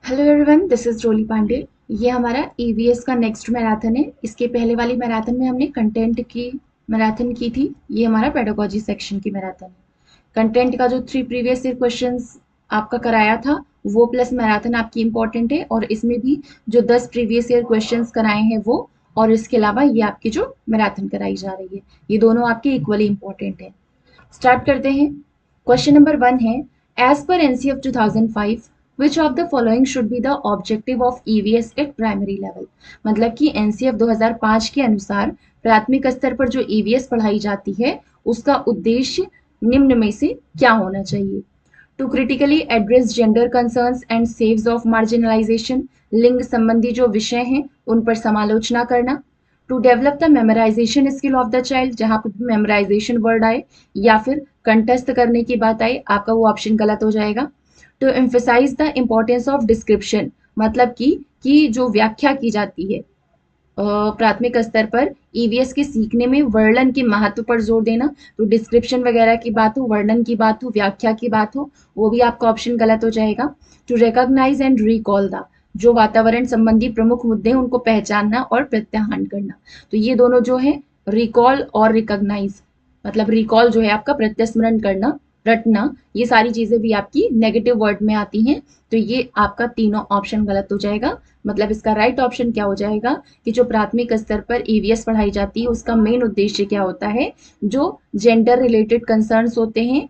Hello everyone, this is रोली पांडे। ये हमारा EVS का नेक्स्ट मैराथन है। इसके पहले वाली मैराथन में हमने कंटेंट की मैराथन की थी। ये हमारा पेडागोजी सेक्शन की मैराथन है। कंटेंट का जो 3 प्रीवियस ईयर क्वेश्चंस आपका कराया था वो प्लस मैराथन आपकी इम्पोर्टेंट है, और इसमें भी जो 10 प्रीवियस ईयर क्वेश्चंस कराए हैं वो, और इसके अलावा ये आपकी जो मैराथन कराई जा रही है, ये दोनों आपके इक्वली इंपॉर्टेंट है। स्टार्ट करते हैं। क्वेश्चन नंबर 1 है, as per NCF 2005 which of the following should be the objective of EVS at primary level. मतलब कि एनसीएफ 2005 के अनुसार प्राथमिक स्तर पर जो ईवीएस पढ़ाई जाती है उसका उद्देश्य निम्न में से क्या होना चाहिए। To critically address gender concerns and saves of marginalisation, लिंग संबंधी जो विषय हैं उन पर समालोचना करना। To develop the memorisation skill of the child, जहाँ पर मेमोराइजेशन वर्ड आए या फिर कंठस्थ करने की बात आए, आपका वो ऑप्शन गलत हो जाएगा। To emphasise the importance of description, मतलब कि जो व्याख्या की जाती है प्राथमिक स्तर पर ईवीएस के सीखने में वर्णन के महत्व पर जोर देना। तो डिस्क्रिप्शन वगैरह की बात हो, वर्णन की बात हो, व्याख्या की बात हो, वो भी आपका ऑप्शन गलत हो जाएगा। To recognise and recall the, जो वातावरण संबंधी प्रमुख मुद्दे हैं उनको पहचानना और प्रत्याहन करना। तो ये दोनों जो है, रिकॉल और रिकॉग्नाइज, मतलब रिकॉल जो है आपका प्रत्यस्मरण करना, रटना, ये सारी चीजें भी आपकी नेगेटिव वर्ड में आती हैं। तो ये आपका तीनों ऑप्शन गलत हो जाएगा। मतलब इसका राइट ऑप्शन क्या हो जाएगा कि जो प्राथमिक स्तर पर ईवीएस पढ़ाई जाती है उसका मेन उद्देश्य क्या होता है, जो जेंडर रिलेटेड कंसर्न्स होते हैं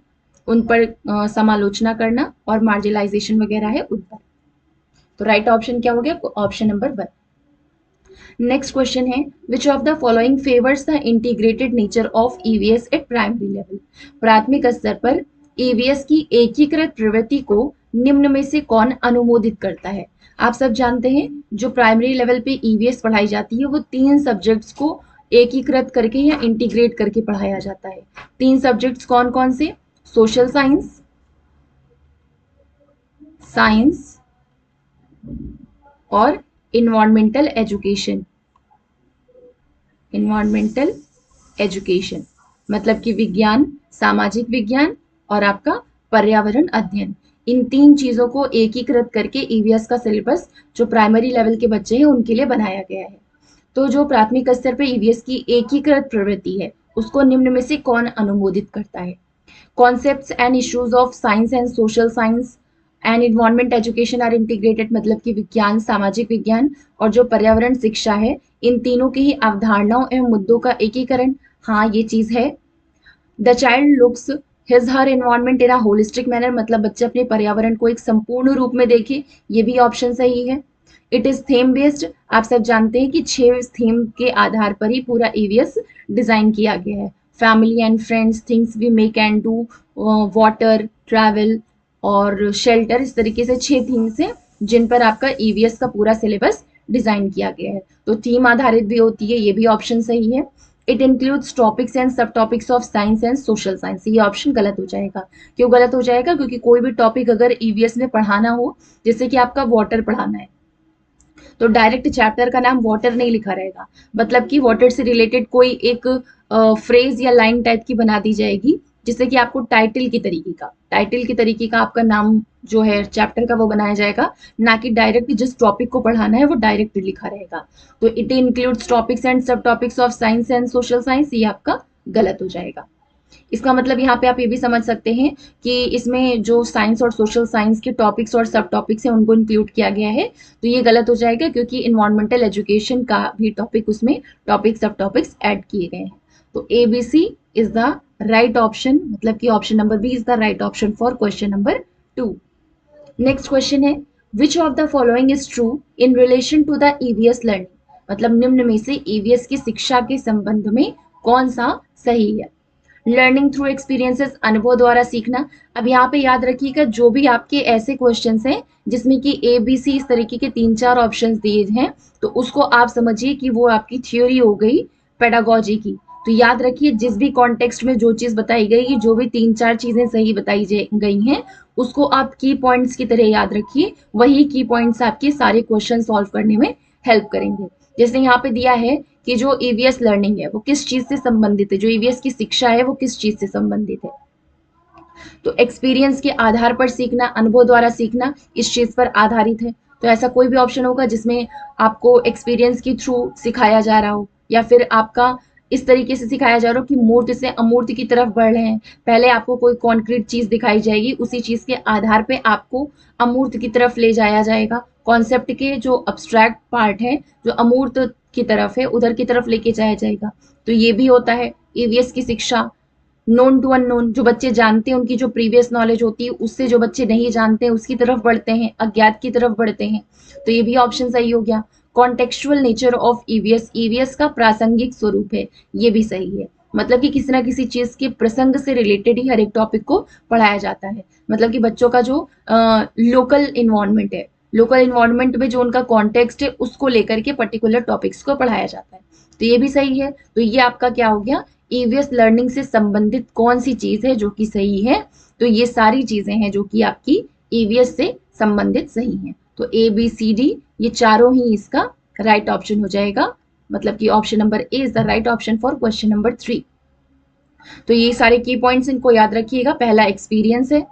उन पर समालोचना करना, और मार्जिनलाइजेशन वगैरह है उन पर। तो राइट ऑप्शन क्या हो गया, ऑप्शन नंबर 1। नेक्स्ट क्वेश्चन है, which of the following favours the integrated nature of EVS at primary level. प्राथमिक स्तर पर ईवीएस की एकीकृत प्रवृत्ति को निम्न में से कौन अनुमोदित करता है। आप सब जानते हैं जो प्राइमरी लेवल पे ईवीएस पढ़ाई जाती है वो 3 सब्जेक्ट्स को एकीकृत करके या इंटीग्रेट करके पढ़ाया जाता है। 3 सब्जेक्ट्स कौन कौन से, सोशल साइंस, साइंस और इन्वायरमेंटल एजुकेशन। इन्वायरमेंटल एजुकेशन मतलब कि विज्ञान, सामाजिक विज्ञान और आपका पर्यावरण अध्ययन। इन 3 चीजों को एकीकृत करके ईवीएस का सिलेबस जो प्राइमरी लेवल के बच्चे हैं उनके लिए बनाया गया है। तो जो प्राथमिक स्तर पर ईवीएस की एकीकृत प्रवृत्ति है उसको निम्न में से कौन अनुमोदित करता है। Concepts and issues of science and social science and environment education are integrated, मतलब कि विज्ञान, सामाजिक विज्ञान और जो पर्यावरण शिक्षा है इन तीनों की ही अवधारणाओं एवं मुद्दों का एकीकरण। हाँ, ये चीज है। The child looks his her environment in a holistic manner, मतलब बच्चे अपने पर्यावरण को एक संपूर्ण रूप में देखे, ये भी ऑप्शन सही है। इट इज थीम बेस्ड, आप सब जानते हैं कि 6 थीम के आधार पर ही पूरा ईवीएस डिजाइन किया गया है। Family and friends, things we make and do, water, travel और शेल्टर, इस तरीके से 6 थीम्स हैं जिन पर आपका ईवीएस का पूरा सिलेबस डिजाइन किया गया है। तो थीम आधारित भी होती है, ये भी ऑप्शन सही है। इट इंक्लूड्स टॉपिक्स एंड सब topics of science and social science, ये ऑप्शन गलत हो जाएगा। क्यों गलत हो जाएगा, क्योंकि कोई भी टॉपिक अगर ईवीएस में पढ़ाना हो, जैसे कि आपका वाटर पढ़ाना है, तो डायरेक्ट चैप्टर का नाम वाटर नहीं लिखा रहेगा, मतलब कि वाटर से रिलेटेड कोई एक फ्रेज या लाइन टाइप की बना दी जाएगी, जिससे कि आपको टाइटल की तरीके का आपका नाम जो है चैप्टर का वो बनाया जाएगा, ना कि डायरेक्ट जिस टॉपिक को पढ़ाना है वो डायरेक्ट लिखा रहेगा। तो इट इंक्लूड्स टॉपिक्स एंड सब topics of science and social science, ये आपका गलत हो जाएगा। इसका मतलब यहाँ पे आप ये भी समझ सकते हैं कि इसमें जो साइंस और सोशल साइंस के टॉपिक्स और सब टॉपिक्स हैं उनको इंक्लूड किया गया है, तो ये गलत हो जाएगा क्योंकि इन्वायरमेंटल एजुकेशन का भी टॉपिक उसमें टॉपिक सब टॉपिक्स ऐड किए गए हैं। तो A B C is the right option, मतलब कि option number B is the right option for question number 2। Next question है, which of the following is true in relation to the EVS learning, मतलब निम्न में से EVS की शिक्षा के संबंध में कौन सा सही है। लर्निंग थ्रू एक्सपीरियंसेस, अनुभव द्वारा सीखना। अब यहाँ पे याद रखिएगा जो भी आपके ऐसे क्वेश्चंस हैं जिसमें कि ए बी सी इस तरीके के 3-4 ऑप्शंस दिए हैं, तो उसको आप समझिए कि वो आपकी थ्योरी हो गई पेडागोजी की। तो याद रखिए जिस भी कॉन्टेक्स्ट में जो चीज बताई गई, जो भी 3-4 चीजें सही बताई गई हैं, उसको आप की पॉइंट्स की तरह याद रखिए। वही की पॉइंट्स आपके सारे क्वेश्चन सॉल्व करने में हेल्प करेंगे। जैसे यहाँ पे दिया है कि जो ईवीएस लर्निंग है वो किस चीज से संबंधित है, जो ईवीएस की शिक्षा है वो किस चीज से संबंधित है। तो एक्सपीरियंस के आधार पर सीखना, अनुभव द्वारा सीखना, इस चीज पर आधारित है। तो ऐसा कोई भी ऑप्शन होगा जिसमें आपको एक्सपीरियंस के थ्रू सिखाया जा रहा हो, या फिर आपका इस तरीके से सिखाया जा रहा हो कि मूर्त से अमूर्त की तरफ बढ़ रहे हैं। पहले आपको कोई कॉन्क्रीट चीज दिखाई जाएगी, उसी चीज के आधार पे आपको अमूर्त की तरफ ले जाया जाएगा। कॉन्सेप्ट के जो अब्स्ट्रैक्ट पार्ट है, जो अमूर्त की तरफ है, उधर की तरफ लेके जाया जाएगा। तो ये भी होता है ईवीएस की शिक्षा। नोन टू अननोन, जो बच्चे जानते हैं उनकी जो प्रीवियस नॉलेज होती है उससे जो बच्चे नहीं जानते हैं उसकी तरफ बढ़ते हैं, अज्ञात की तरफ बढ़ते हैं। तो ये भी ऑप्शन सही हो गया। Contextual nature of EVS, EVS का प्रासंगिक स्वरूप है, ये भी सही है। मतलब कि किसी ना किसी चीज के प्रसंग से रिलेटेड ही हर एक टॉपिक को पढ़ाया जाता है। मतलब कि बच्चों का जो लोकल इन्वायरमेंट है, लोकल इन्वायरमेंट में जो उनका कॉन्टेक्स्ट है उसको लेकर के पर्टिकुलर टॉपिक्स को पढ़ाया जाता है। तो ये भी सही है। तो ये आपका क्या हो गया, ईवीएस लर्निंग से संबंधित कौन सी चीज है जो कि सही है। तो ये सारी चीजें हैं जो कि आपकी ईवीएस से संबंधित सही हैं। तो ए बी सी डी ये चारों ही इसका राइट ऑप्शन हो जाएगा। मतलब कि option number A is the right option for question number 3। तो ये सारे की पॉइंट्स इनको याद रखिएगा। पहला एक्सपीरियंस है,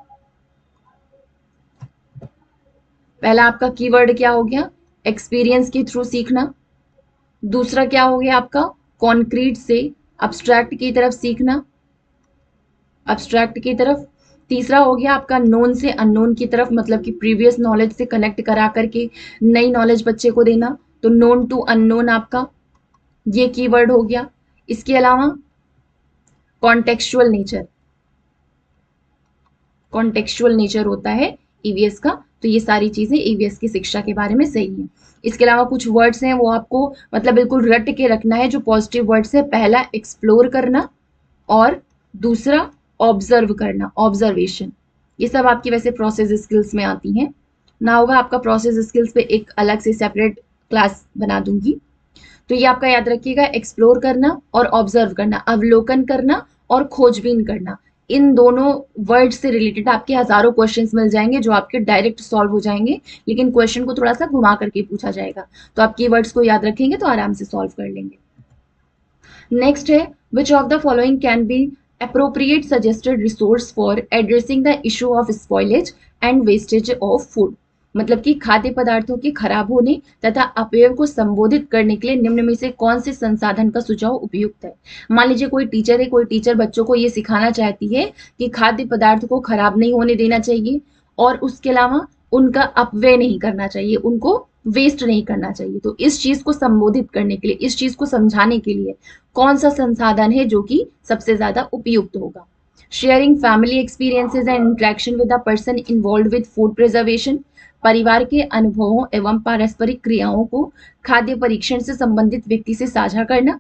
पहला आपका कीवर्ड क्या हो गया, एक्सपीरियंस के थ्रू सीखना। दूसरा क्या हो गया आपका, कॉन्क्रीट से अब्स्ट्रैक्ट की तरफ सीखना, अब्स्ट्रैक्ट की तरफ। तीसरा हो गया आपका नोन से अननोन की तरफ, मतलब कि प्रीवियस नॉलेज से कनेक्ट करा करके नई नॉलेज बच्चे को देना। तो नोन टू अननोन आपका ये कीवर्ड हो गया। इसके अलावा कॉन्टेक्चुअल नेचर, कॉन्टेक्चुअल नेचर होता है ईवीएस का। तो ये सारी चीजें ईवीएस की शिक्षा के बारे में सही है। इसके अलावा कुछ वर्ड्स हैं वो आपको मतलब बिल्कुल रट के रखना है। जो पॉजिटिव वर्ड्स है, पहला एक्सप्लोर करना और दूसरा ऑब्जर्व करना, ऑब्जर्वेशन। ये सब आपकी वैसे प्रोसेस स्किल्स में आती हैं। ना होगा आपका प्रोसेस स्किल्स पे एक अलग से सेपरेट क्लास बना दूंगी। तो ये आपका याद रखिएगा, एक्सप्लोर करना और ऑब्जर्व करना, अवलोकन करना और खोजबीन करना। इन दोनों वर्ड से रिलेटेड आपके हजारों क्वेश्चंस मिल जाएंगे जो आपके डायरेक्ट सॉल्व हो जाएंगे, लेकिन क्वेश्चन को थोड़ा सा घुमा करके पूछा जाएगा। तो आप कीवर्ड्स को याद रखेंगे तो आराम से सॉल्व कर लेंगे। नेक्स्ट है, which of the following can be appropriate suggested resource for addressing the issue of spoilage and wastage of food। मतलब कि खाद्य पदार्थों के खराब होने तथा अपव्यय को संबोधित करने के लिए निम्न में से कौन से संसाधन का सुझाव उपयुक्त है। मान लीजिए कोई टीचर है, कोई टीचर बच्चों को ये सिखाना चाहती है कि खाद्य पदार्थ को खराब नहीं होने देना चाहिए और उसके अलावा उनका अपव्यय नहीं करना चाहिए, उनको वेस्ट नहीं करना चाहिए। तो इस चीज को संबोधित करने के लिए, इस चीज को समझाने के लिए कौन सा संसाधन है जो कि सबसे ज्यादा उपयुक्त होगा। Sharing family experiences and interaction with the person involve with food preservation, परिवार के अनुभवों एवं पारस्परिक क्रियाओं को खाद्य परीक्षण से संबंधित व्यक्ति से साझा करना,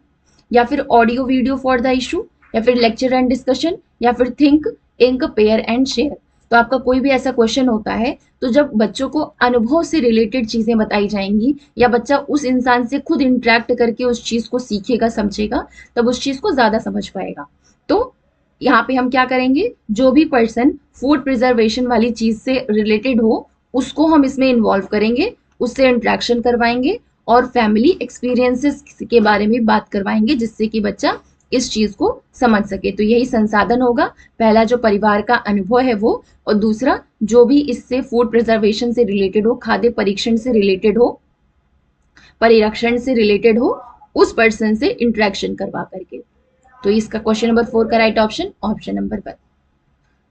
या फिर audio video for the issue, या फिर लेक्चर एंड डिस्कशन, या फिर think ink pair and share. तो आपका कोई भी ऐसा क्वेश्चन होता है तो जब बच्चों को अनुभव से रिलेटेड चीजें बताई जाएंगी या बच्चा उस इंसान से खुद इंटरेक्ट करके उस चीज को सीखेगा, समझेगा, तब उस चीज को ज्यादा समझ पाएगा। तो यहाँ पे हम क्या करेंगे, जो भी पर्सन फूड प्रिजर्वेशन वाली चीज से रिलेटेड हो उसको हम इसमें इन्वॉल्व करेंगे, उससे इंटरेक्शन करवाएंगे और फैमिली एक्सपीरियंसेस के बारे में बात करवाएंगे जिससे कि बच्चा इस चीज को समझ सके। तो यही संसाधन होगा, पहला जो परिवार का अनुभव है वो, और दूसरा जो भी इससे फूड प्रिजर्वेशन से रिलेटेड हो, खाद्य परीक्षण से रिलेटेड हो, परिरक्षण से रिलेटेड हो, उस पर्सन से इंटरेक्शन करवा करके। तो इसका क्वेश्चन नंबर 4 का राइट ऑप्शन ऑप्शन नंबर 1।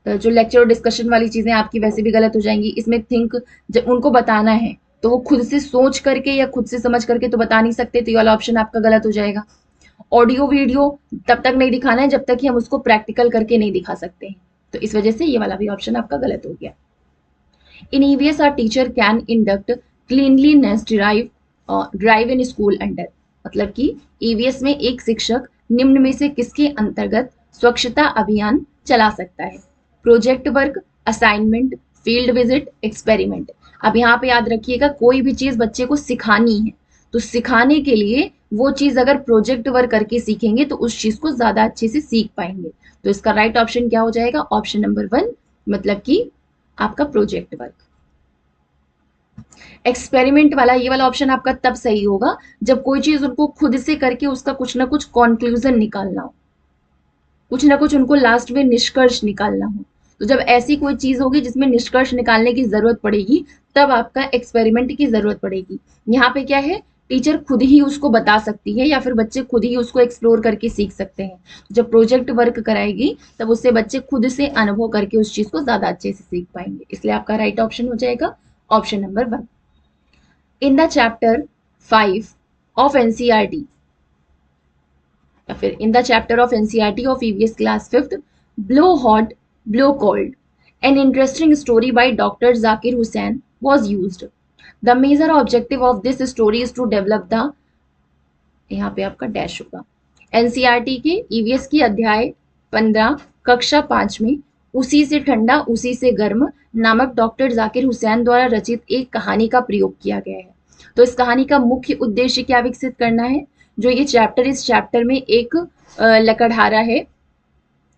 तो जो लेक्चर और डिस्कशन वाली चीजें आपकी वैसे भी गलत हो जाएंगी। इसमें थिंक जब उनको बताना है तो वो खुद से सोच करके या खुद से समझ करके तो बता नहीं सकते, तो ये वाला ऑप्शन आपका गलत हो जाएगा। ऑडियो वीडियो तब तक नहीं दिखाना है जब तक कि हम उसको प्रैक्टिकल करके नहीं दिखा सकते हैं, तो इस वजह से ये वाला भी ऑप्शन आपका गलत हो गया। In EVS our teacher can induct cleanliness drive in school under. मतलब कि ईवीएस में एक शिक्षक निम्न में से किसके अंतर्गत स्वच्छता अभियान चला सकता है। Project work, assignment, field visit, experiment. अब यहाँ पे याद रखिएगा, कोई भी चीज बच्चे को सिखानी है तो सिखाने के लिए वो चीज अगर प्रोजेक्ट वर्क करके सीखेंगे तो उस चीज को ज्यादा अच्छे से सीख पाएंगे। तो इसका राइट ऑप्शन क्या हो जाएगा, ऑप्शन नंबर 1, मतलब कि आपका प्रोजेक्ट वर्क। एक्सपेरिमेंट वाला ये वाला ऑप्शन आपका तब सही होगा जब कोई चीज उनको खुद से करके उसका कुछ ना कुछ कॉन्क्लूजन निकालना हो, कुछ ना कुछ उनको लास्ट में निष्कर्ष निकालना हो। तो जब ऐसी कोई चीज होगी जिसमें निष्कर्ष निकालने की जरूरत पड़ेगी, तब आपका एक्सपेरिमेंट की जरूरत पड़ेगी। यहाँ पे क्या है, टीचर खुद ही उसको बता सकती है या फिर बच्चे खुद ही उसको एक्सप्लोर करके सीख सकते हैं। जब प्रोजेक्ट वर्क कराएगी तब उससे बच्चे खुद से अनुभव करके उस चीज को ज्यादा अच्छे से सीख पाएंगे। इसलिए आपका राइट ऑप्शन हो जाएगा option number 1। In the chapter 5 of NCERT या फिर in the chapter of NCERT of EVS class 5th, blow hot blow cold, an interesting story by Dr. Zakir Hussain was used. The major objective of this story is to develop the, यहाँ पे आपका dash होगा, NCERT के EVS की अध्याय 15 कक्षा 5 में उसी से ठंडा उसी से गर्म नामक डॉक्टर जाकिर हुसैन द्वारा रचित एक कहानी का प्रयोग किया गया है। तो इस कहानी का मुख्य उद्देश्य क्या विकसित करना है, जो ये चैप्टर, इस चैप्टर में एक लकड़हारा है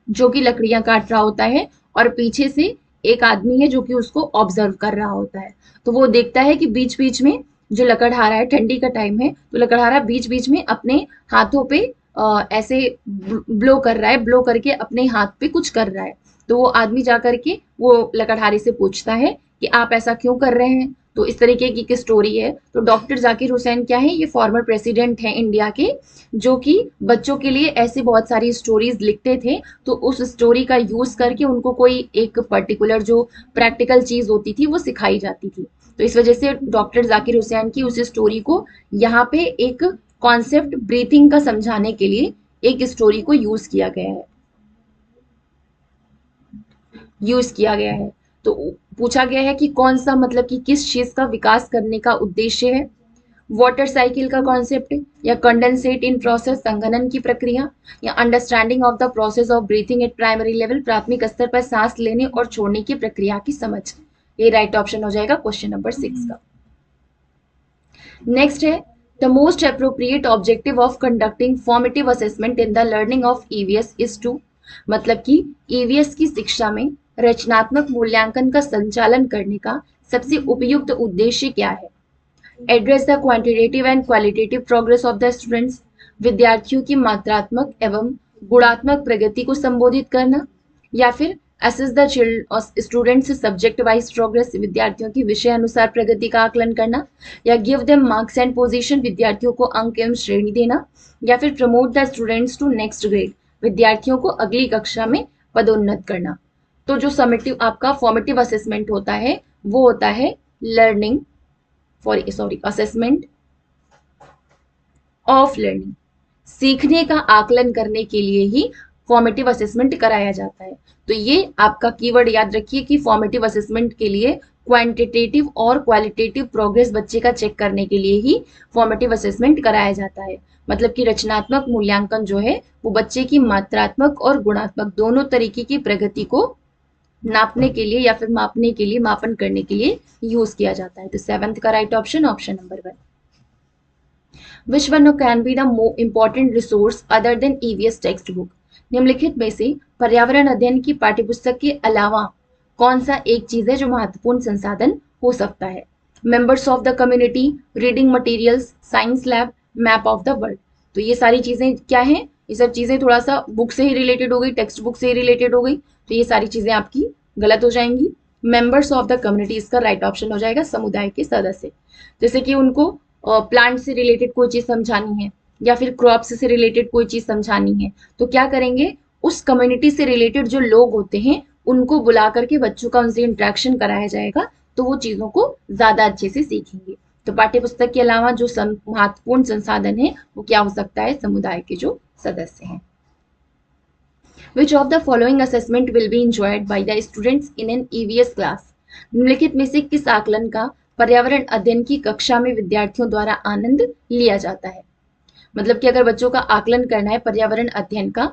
जो कि लकड़ियां काट रहा होता है और पीछे से एक आदमी है जो कि उसको ऑब्जर्व कर रहा होता है। तो वो देखता है कि बीच बीच में जो लकड़हारा है, ठंडी का टाइम है तो लकड़हारा बीच बीच में अपने हाथों पे ऐसे ब्लो कर रहा है, ब्लो करके अपने हाथ पे कुछ कर रहा है। तो वो आदमी जा करके वो लकड़हारे से पूछता है कि आप ऐसा क्यों कर रहे हैं। तो इस तरीके की एक स्टोरी है। तो डॉक्टर जाकिर हुसैन क्या है, ये फॉर्मर प्रेसिडेंट हैं इंडिया के, जो कि बच्चों के लिए ऐसे बहुत सारी स्टोरीज लिखते थे। तो उस स्टोरी का यूज करके उनको कोई एक पर्टिकुलर जो प्रैक्टिकल चीज होती थी वो सिखाई जाती थी। तो इस वजह से डॉक्टर जाकिर हुसैन की उस स्टोरी को यहाँ पे एक कॉन्सेप्ट ब्रीथिंग का समझाने के लिए एक स्टोरी को यूज किया गया है। तो पूछा गया है कि कौन सा, मतलब कि किस चीज का विकास करने का उद्देश्य है। वाटर साइकिल का कॉन्सेप्ट, या कंडेंसेट इन प्रोसेस, संघनन की प्रक्रिया, या understanding of the process of breathing eight primary level, प्राथमिक स्तर पर सांस लेने और छोड़ने की प्रक्रिया की समझ। ये राइट ऑप्शन हो जाएगा क्वेश्चन नंबर 6 का। नेक्स्ट है, the most appropriate objective of conducting formative assessment in the learning of EVS is to, मतलब कि ईवीएस की शिक्षा में रचनात्मक मूल्यांकन का संचालन करने का सबसे उपयुक्त उद्देश्य क्या है। Address the quantitative and qualitative progress of the students, विद्यार्थियों की मात्रात्मक एवं गुणात्मक प्रगति को संबोधित करना, या फिर assess the students subject wise progress, विद्यार्थियों की विषय अनुसार प्रगति का आकलन करना, या give them marks and position, विद्यार्थियों को अंक एवं श्रेणी देना, या फिर promote the students to next grade, विद्यार्थियों को अगली कक्षा में पदोन्नत करना। तो जो समेटिव आपका फॉर्मेटिव असेसमेंट होता है वो होता है लर्निंग असेसमेंट ऑफ लर्निंग, सीखने का आकलन करने के लिए ही फॉर्मेटिव असेसमेंट कराया जाता है। तो ये आपका कीवर्ड याद रखिए कि फॉर्मेटिव असेसमेंट के लिए क्वांटिटेटिव और क्वालिटेटिव प्रोग्रेस बच्चे का चेक करने के लिए ही फॉर्मेटिव असेसमेंट कराया जाता है। मतलब कि रचनात्मक मूल्यांकन जो है वो बच्चे की मात्रात्मक और गुणात्मक दोनों तरीके की प्रगति को नापने के लिए या फिर मापने के लिए, मापन करने के लिए यूज किया जाता है। तो 7th का right option option number 1। Which one can be the more important resource other than EVS textbook? निम्नलिखित में से पर्यावरण अध्ययन की पाठ्यपुस्तक के अलावा कौन सा एक चीज है जो महत्वपूर्ण संसाधन हो सकता है। Members of the community, reading materials, science lab, map of the world. तो ये सारी चीजें क्या हैं, ये सब चीजें थोड़ा सा बुक से ही रिलेटेड हो गई, टेक्स्ट बुक से ही रिलेटेड हो गई, तो ये सारी चीजें आपकी गलत हो जाएंगी। मेंबर्स ऑफ द कम्युनिटी इसका राइट ऑप्शन हो जाएगा समुदाय के सदस्य। जैसे कि उनको प्लांट से रिलेटेड कोई चीज समझानी है या फिर क्रॉप्स से रिलेटेड कोई चीज समझानी है, तो क्या करेंगे, उस कम्युनिटी से रिलेटेड जो लोग होते हैं उनको बुला करके बच्चों का उनसे इंटरेक्शन कराया जाएगा, तो वो चीजों को ज्यादा अच्छे से सीखेंगे। तो पाठ्यपुस्तक के अलावा जो महत्वपूर्ण संसाधन है वो क्या हो सकता है, समुदाय के जो सदस्य हैं। Which of the following assessment will be enjoyed by the students in an EVS class? निम्नलिखित में से किस आकलन का पर्यावरण अध्ययन की कक्षा में विद्यार्थियों द्वारा आनंद लिया जाता है। मतलब कि अगर बच्चों का आकलन करना है पर्यावरण अध्ययन का,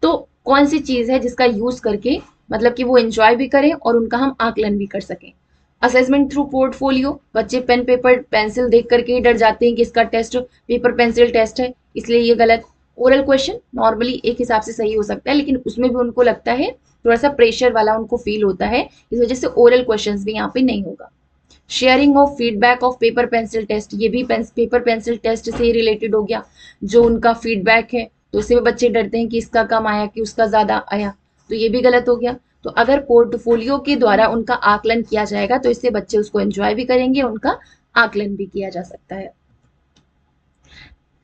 तो कौन सी चीज है जिसका यूज करके मतलब कि वो एंजॉय भी करें और उनका हम आकलन भी कर सकें। असेसमेंट थ्रू पोर्टफोलियो, बच्चे पेन पेपर पेंसिल देख करके ही डर जाते हैं कि इसका टेस्ट पेपर पेंसिल टेस्ट है, इसलिए ये गलत। ओरल क्वेश्चन नॉर्मली एक हिसाब से सही हो सकता है, लेकिन उसमें भी उनको लगता है थोड़ा सा प्रेशर वाला उनको फील होता है, इस वजह से ओरल क्वेश्चंस भी यहाँ पे नहीं होगा। Sharing of feedback of paper pencil test, ये भी पेपर पेंसिल टेस्ट से ही रिलेटेड हो गया। जो उनका फीडबैक है तो उससे बच्चे डरते हैं कि इसका कम आया कि उसका ज्यादा आया, तो ये भी गलत हो गया। तो तो अगर पोर्टफोलियो के द्वारा उनका आकलन किया जाएगा तो इससे बच्चे उसको एंजॉय भी करेंगे, उनका आकलन भी किया जा सकता है।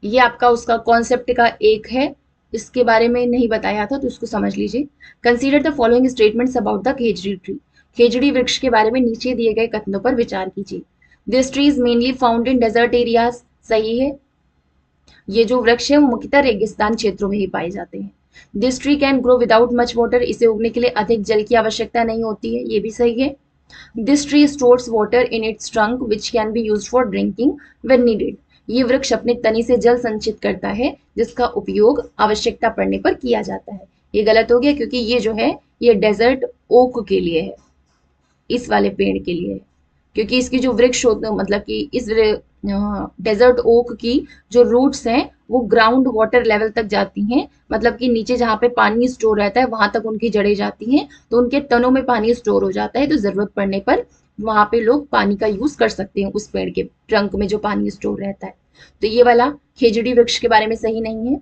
ये आपका उसका कॉन्सेप्ट का एक है, इसके बारे में नहीं बताया था तो इसको समझ लीजिए। Consider the following statements about the khejri tree. खेजड़ी वृक्ष के बारे में नीचे दिए गए कथनों पर विचार कीजिए। This tree is mainly found in desert areas, सही है। ये जो वृक्ष है वो मुख्यतः रेगिस्तान क्षेत्रों में ही पाए जाते हैं। This tree can grow without much water, इसे उगने के लिए अधिक जल की आवश्यकता नहीं होती है, ये भी सही है। This tree stores water in its trunk which can be used for drinking when needed. ये वृक्ष अपने तनी से जल संचित करता है जिसका उपयोग आवश्यकता पड़ने पर किया जाता है। ये गलत हो गया क्योंकि ये जो है ये डेजर्ट ओक के लिए है, इस वाले पेड़ के लिए है, क्योंकि इसकी जो वृक्ष मतलब कि इस डेजर्ट ओक की जो रूट्स हैं वो ग्राउंड वाटर लेवल तक जाती हैं, मतलब कि नीचे जहाँ पे पानी स्टोर रहता है वहां तक उनकी जड़ें जाती हैं, तो उनके तनों में पानी स्टोर हो जाता है, तो जरूरत पड़ने पर वहां पे लोग पानी का यूज कर सकते हैं उस पेड़ के ट्रंक में जो पानी स्टोर रहता है। तो ये वाला खेजड़ी वृक्ष के बारे में सही नहीं है।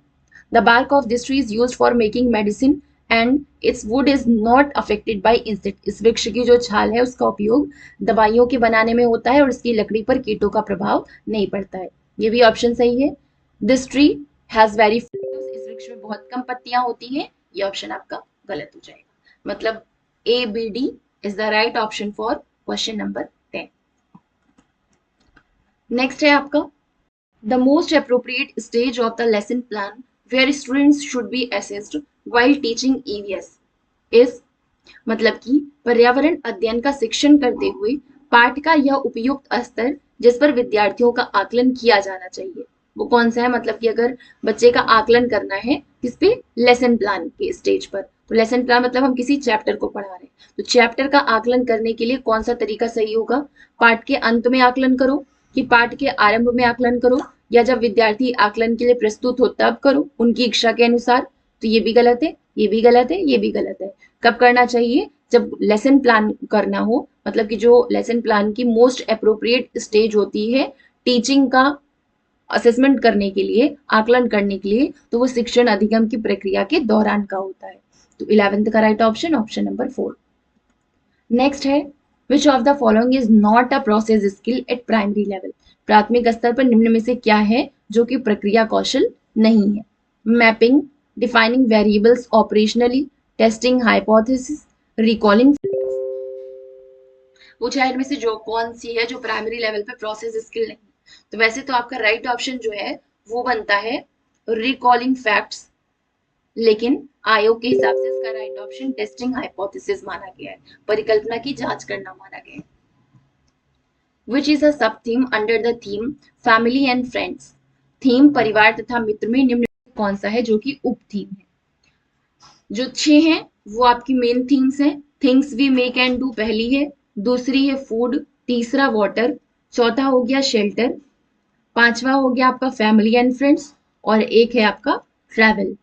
The bark of this tree is used for making medicine and its wood is not affected by insect. इस वृक्ष की जो छाल है उसका उपयोग दवाइयों के बनाने में होता है और इसकी लकड़ी पर कीटों का प्रभाव नहीं पड़ता है, ये भी ऑप्शन सही है। This tree has very few leaves, इस वृक्ष में बहुत कम पत्तियां होती हैं, ये ऑप्शन आपका गलत हो जाएगा। मतलब A B D is the right option for question number 10। Next है आपका the most appropriate stage of the lesson plan where students should be assessed while teaching EVS is, मतलब कि पर्यावरण अध्ययन का शिक्षण करते हुए पाठ का यह उपयुक्त स्तर जिस पर विद्यार्थियों का आकलन किया जाना चाहिए वो कौन सा है। मतलब कि अगर बच्चे का आकलन करना है किस पे, लेसन प्लान के स्टेज पर, तो लेसन प्लान मतलब हम किसी चैप्टर को पढ़ा रहे हैं, तो चैप्टर का आकलन करने के लिए कौन सा तरीका सही होगा। पाठ के अंत में आकलन करो कि पाठ के आरंभ में आकलन करो, या जब विद्यार्थी आकलन के लिए प्रस्तुत हो तब करो उनकी इच्छा के अनुसार। तो ये भी गलत है, ये भी गलत है, ये भी गलत है। कब करना चाहिए, जब लेसन प्लान करना हो, मतलब कि जो लेसन प्लान की मोस्ट अप्रोप्रिएट स्टेज होती है टीचिंग का असेसमेंट करने के लिए, आकलन करने के लिए, तो वो शिक्षण अधिगम की प्रक्रिया के दौरान का होता है। तो 11th का right option option number 4। Next है which of the following is not a process skill at primary level. प्राथमिक स्तर पर निम्न में से क्या है जो कि प्रक्रिया कौशल नहीं है। Mapping, defining variables operationally, testing hypothesis, recalling. पूछा है इनमें से जो कौन सी है जो प्राइमरी लेवल पे प्रोसेस स्किल नहीं। तो वैसे तो आपका राइट ऑप्शन जो है वो बनता है रिकॉलिंग फैक्ट्स, लेकिन आयोग के हिसाब से इसका राइट ऑप्शन टेस्टिंग हाइपोथेसिस माना गया है, परिकल्पना की जांच करना माना गया है। विच इज अ सब theme under the theme family and friends. Theme परिवार तथा मित्र में निम्न कौन सा है जो कि उप थीम है। जो 6 हैं वो आपकी मेन थीम्स हैं। Things we make and do पहली है, दूसरी है फूड, तीसरा वाटर, चौथा हो गया शेल्टर, पांचवा हो गया आपका फैमिली एंड फ्रेंड्स, और एक है आपका ट्रैवल,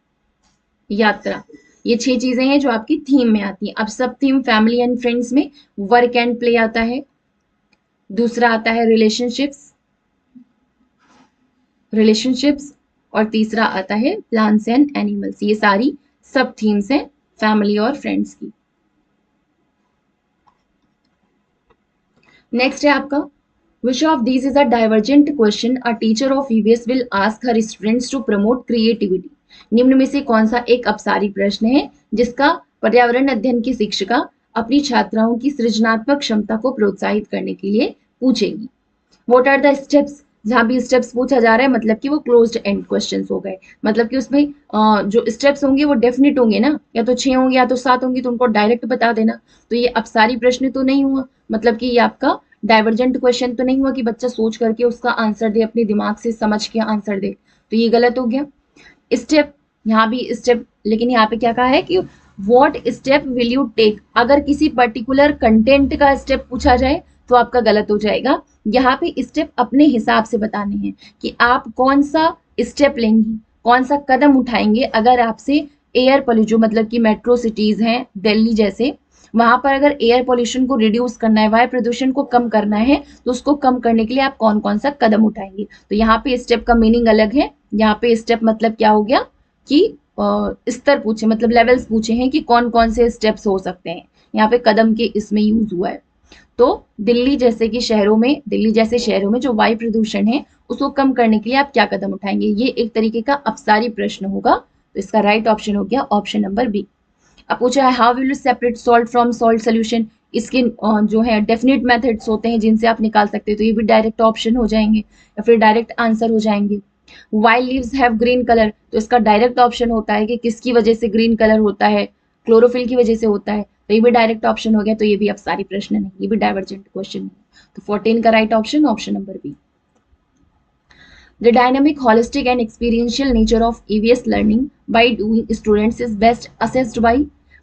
यात्रा। ये 6 चीजें हैं जो आपकी थीम में आती हैं। अब सब थीम फैमिली एंड फ्रेंड्स में वर्क एंड प्ले आता है, दूसरा आता है रिलेशनशिप्स, और तीसरा आता है प्लांट्स एंड एनिमल्स। ये सारी सब थीम्स हैं फैमिली और फ्रेंड्स की। नेक्स्ट है आपका which of these is a divergent question a teacher of EVS will ask her students to promote creativity. निम्न में से कौन सा एक अपसारी प्रश्न है जिसका पर्यावरण अध्ययन की शिक्षिका अपनी छात्राओं की सृजनात्मक क्षमता को प्रोत्साहित करने के लिए पूछेगी। व्हाट आर द स्टेप्स, जहां भी स्टेप्स पूछा जा रहा है मतलब कि वो क्लोज्ड एंड क्वेश्चंस हो गए, मतलब कि उसमें जो स्टेप्स होंगे वो डेफिनेट होंगे ना, या तो 6 होंगे या तो 7 होंगे, तो उनको डायरेक्ट बता देना। तो ये अपसारी प्रश्न तो नहीं हुआ, मतलब कि ये आपका डाइवर्जेंट क्वेश्चन तो नहीं हुआ कि बच्चा सोच करके उसका आंसर दे, अपने दिमाग से समझ के आंसर दे, तो ये गलत हो गया। स्टेप, यहाँ भी स्टेप, लेकिन यहाँ पे क्या कहा है कि what step will you take. अगर किसी पर्टिकुलर कंटेंट का स्टेप पूछा जाए तो आपका गलत हो जाएगा। यहाँ पे स्टेप अपने हिसाब से बताने हैं कि आप कौन सा स्टेप लेंगी, कौन सा कदम उठाएंगे। अगर आपसे एयर पोल्यूशन, मतलब कि मेट्रो सिटीज हैं दिल्ली जैसे, वहां पर अगर एयर पोल्यूशन को रिड्यूस करना है, वायु प्रदूषण को कम करना है, तो उसको कम करने के लिए आप कौन कौन सा कदम उठाएंगे। तो यहाँ पे स्टेप का मीनिंग अलग है। यहाँ पे स्टेप मतलब क्या हो गया कि स्तर पूछे, मतलब लेवल्स पूछे हैं कि कौन कौन से स्टेप्स हो सकते हैं। यहाँ पे कदम के इसमें यूज हुआ है। तो दिल्ली जैसे शहरों में जो वायु प्रदूषण है उसको कम करने के लिए आप क्या कदम उठाएंगे, ये एक तरीके का अपसारी प्रश्न होगा। तो इसका राइट ऑप्शन हो गया ऑप्शन नंबर बी। अब पूछा है how will you separate salt from salt solution. इसके जो है डेफिनेट मेथड्स होते हैं जिनसे आप निकाल सकते हो, तो ये भी डायरेक्ट ऑप्शन हो जाएंगे या फिर डायरेक्ट आंसर हो जाएंगे। Why leaves have green colour, तो इसका डायरेक्ट ऑप्शन होता है कि किसकी वजह से ग्रीन कलर होता है, क्लोरोफिल की वजह से होता है, तो ये भी डायरेक्ट ऑप्शन हो गया। तो ये भी अब सारी प्रश्न नहीं, ये भी डाइवर्जेंट क्वेश्चन है। तो 14 का right option option number B. The dynamic, holistic and experiential nature of EVS learning by doing students is best assessed by,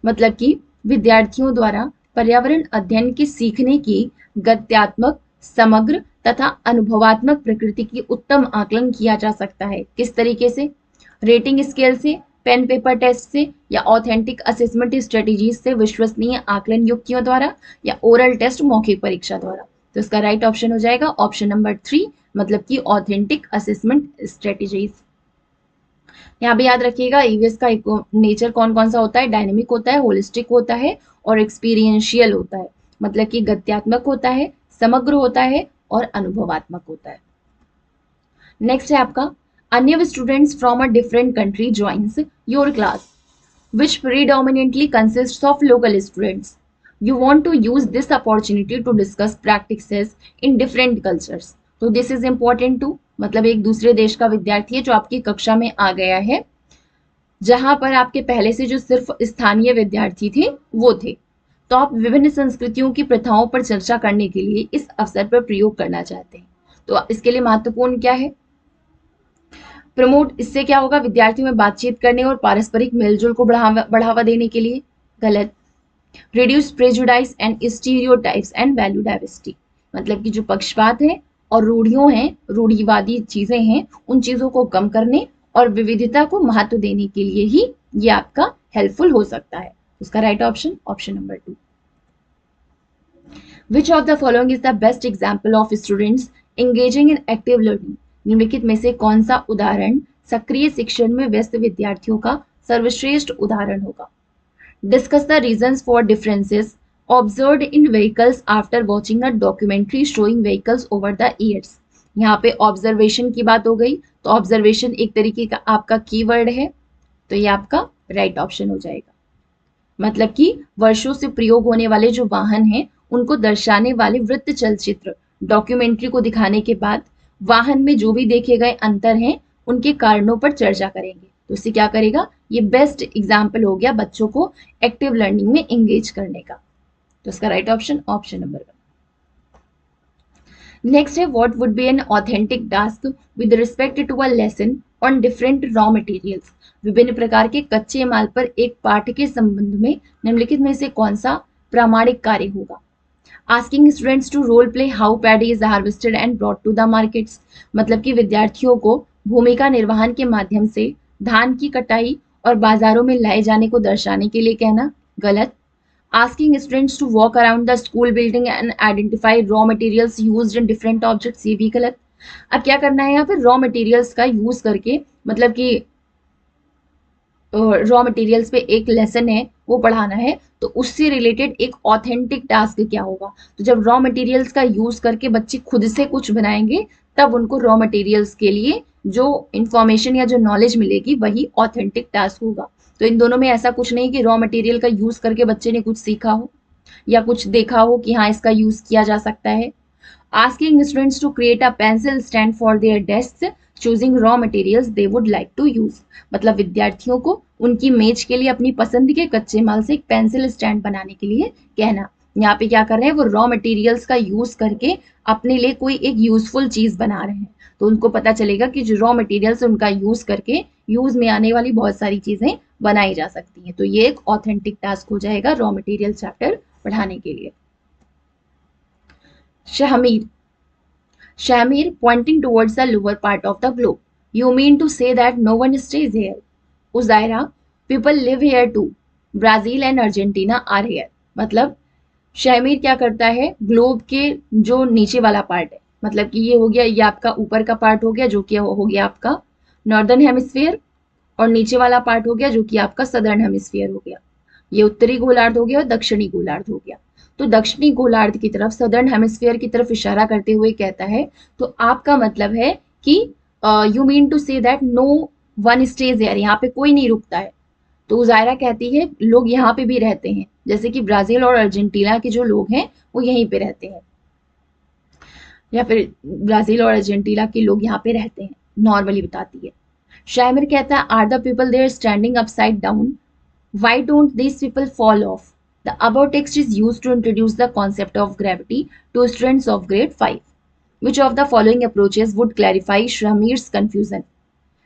मतलब कि विद्यार्थियों द्वारा पर्यावरण अध्ययन के सीखने की गत्यात्मक, समग्र तथा अनुभवात्मक प्रकृति की उत्तम आकलन किया जा सकता है। किस तरीके से? रेटिंग स्केल से, पेन पेपर टेस्ट से, या ऑथेंटिक असेसमेंट स्ट्रेटेजीज से, विश्वसनीय आकलन युक्तियों द्वारा, या ओरल टेस्ट मौखिक परीक्षा द्वारा। तो इसका राइट ऑप्शन हो जाएगा ऑप्शन नंबर 3, मतलब कि ऑथेंटिक असेसमेंट स्ट्रेटेजीज। यहाँ भी याद रखिएगा ईवीएस का नेचर कौन कौन सा होता है, डायनेमिक होता है, होलिस्टिक होता है और एक्सपीरियंशियल होता है, मतलब कि गत्यात्मक होता है, समग्र होता है और अनुभवात्मक होता है। नेक्स्ट है आपका a new students from a different country joins your class which predominantly consists of local students. You want to use this opportunity to discuss practices in different cultures. तो this is important too, मतलब एक दूसरे देश का विद्यार्थी है जो आपकी कक्षा में आ गया है, जहां पर आपके पहले से जो सिर्फ स्थानीय विद्यार्थी थे वो थे। तो आप विभिन्न संस्कृतियों की प्रथाओं पर चर्चा करने के लिए इस अवसर पर प्रयोग करना चाहते हैं। तो इसके लिए महत्वपूर्ण क्या है? प्रमोट, इससे क्या होगा? विद्यार्थियों में बातचीत करने और पारस्परिक मेलजोल को बढ़ावा देने के लिए। गलत। Reduce prejudice and stereotypes and value diversity, मतलब कि जो पक्षपात है और रूढ़ियों हैं, रूढ़िवादी चीजें हैं, उन चीजों को कम करने और विविधता को महत्व देने के लिए ही ये आपका हेल्पफुल हो सकता है। उसका right option option number 2। Which of the following is the best example of students engaging in active learning. निम्नलिखित में से कौन सा उदाहरण सक्रिय शिक्षण में व्यस्त विद्यार्थियों का सर्वश्रेष्ठ उदाहरण होगा? Discuss the reasons for differences observed in vehicles after watching a documentary showing vehicles over the years. यहाँ पे ऑब्जर्वेशन की बात हो गई, तो ऑब्जर्वेशन एक तरीके का आपका कीवर्ड है, तो ये आपका राइट ऑप्शन हो जाएगा। मतलब कि वर्षों से प्रयोग होने वाले जो वाहन हैं उनको दर्शाने वाले वृत्त चलचित्र डॉक्यूमेंट्री को दिखाने के बाद वाहन में जो भी देखे गए अंतर हैं उनके कारणों पर चर्चा करेंगे। तो इससे क्या करेगा? ये बेस्ट एग्जाम्पल हो गया बच्चों को एक्टिव लर्निंग में एंगेज करने का। तो इसका right option option number 1। Next है what would be an authentic task with respect to a lesson on different raw materials. विभिन्न प्रकार के कच्चे माल पर एक पाठ के संबंध में निम्नलिखित में से कौन सा प्रामाणिक कार्य होगा? Asking students to role play how paddy is harvested and brought to the markets, मतलब कि विद्यार्थियों को भूमिका निर्वहन के माध्यम से धान की कटाई और बाजारों में लाए जाने को दर्शाने के लिए कहना। गलत। Asking students to walk around the school building and identify raw materials used in different objects, ये भी गलत। अब क्या करना है यहाँ पे? रॉ मटेरियल्स का यूज करके, मतलब कि रॉ मटेरियल्स पे एक लेसन है वो पढ़ाना है, तो उससे रिलेटेड एक ऑथेंटिक टास्क क्या होगा? तो जब रॉ मटेरियल्स का यूज करके बच्चे खुद से कुछ बनाएंगे तब उनको रॉ मटेरियल्स के लिए जो इंफॉर्मेशन या जो नॉलेज मिलेगी वही ऑथेंटिक टास्क होगा। तो इन दोनों में ऐसा कुछ नहीं कि रॉ मटेरियल का यूज करके बच्चे ने कुछ सीखा हो या कुछ देखा हो कि हाँ इसका यूज किया जा सकता है। Asking students to create a pencil stand for their desks, choosing raw materials they would like to use, मतलब विद्यार्थियों को उनकी मेज के लिए अपनी पसंद के कच्चे माल से एक पेंसिल स्टैंड बनाने के लिए कहना। यहाँ पे क्या कर रहे हैं? वो रॉ मटेरियल्स का यूज करके अपने लिए कोई एक यूजफुल चीज बना रहे हैं, तो उनको पता चलेगा कि जो रॉ मटेरियल्स उनका यूज करके यूज में आने वाली बहुत सारी चीजें बनाई जा सकती हैं। तो ये एक ऑथेंटिक टास्क हो जाएगा रॉ मटेरियल चैप्टर पढ़ाने के लिए। Shahmir. Shahmir, pointing towards the lower part of the globe. You mean to say that no one stays here? Uzaira, people live here too. Brazil and Argentina are here. मतलब शहमीर क्या करता है? Globe के जो नीचे वाला पार्ट है, मतलब कि ये हो गया, ये आपका ऊपर का पार्ट हो गया जो कि हो गया आपका नॉर्दर्न हेमिस्फीयर, और नीचे वाला पार्ट हो गया जो कि आपका सदर्न हेमिस्फीयर हो गया। ये उत्तरी गोलार्ध हो गया और दक्षिणी गोलार्ध हो गया। तो दक्षिणी गोलार्ध की तरफ, सदर्न हेमिस्फीयर की तरफ इशारा करते हुए कहता है, तो आपका मतलब है कि you mean to say that no one stage there, यहाँ पे कोई नहीं रुकता है। तो उजायरा कहती है लोग यहाँ पे भी रहते हैं, जैसे कि ब्राजील और अर्जेंटीना के जो लोग हैं वो यहीं पे रहते हैं, या फिर ब्राजील और अर्जेंटीना के लोग यहाँ पे रहते हैं, नॉर्मली बताती है। शायमिर कहता है are the people there standing upside down, why don't this people fall off. The above text is used to introduce the concept of gravity to students of grade 5. Which of the following approaches would clarify Shahmir's confusion?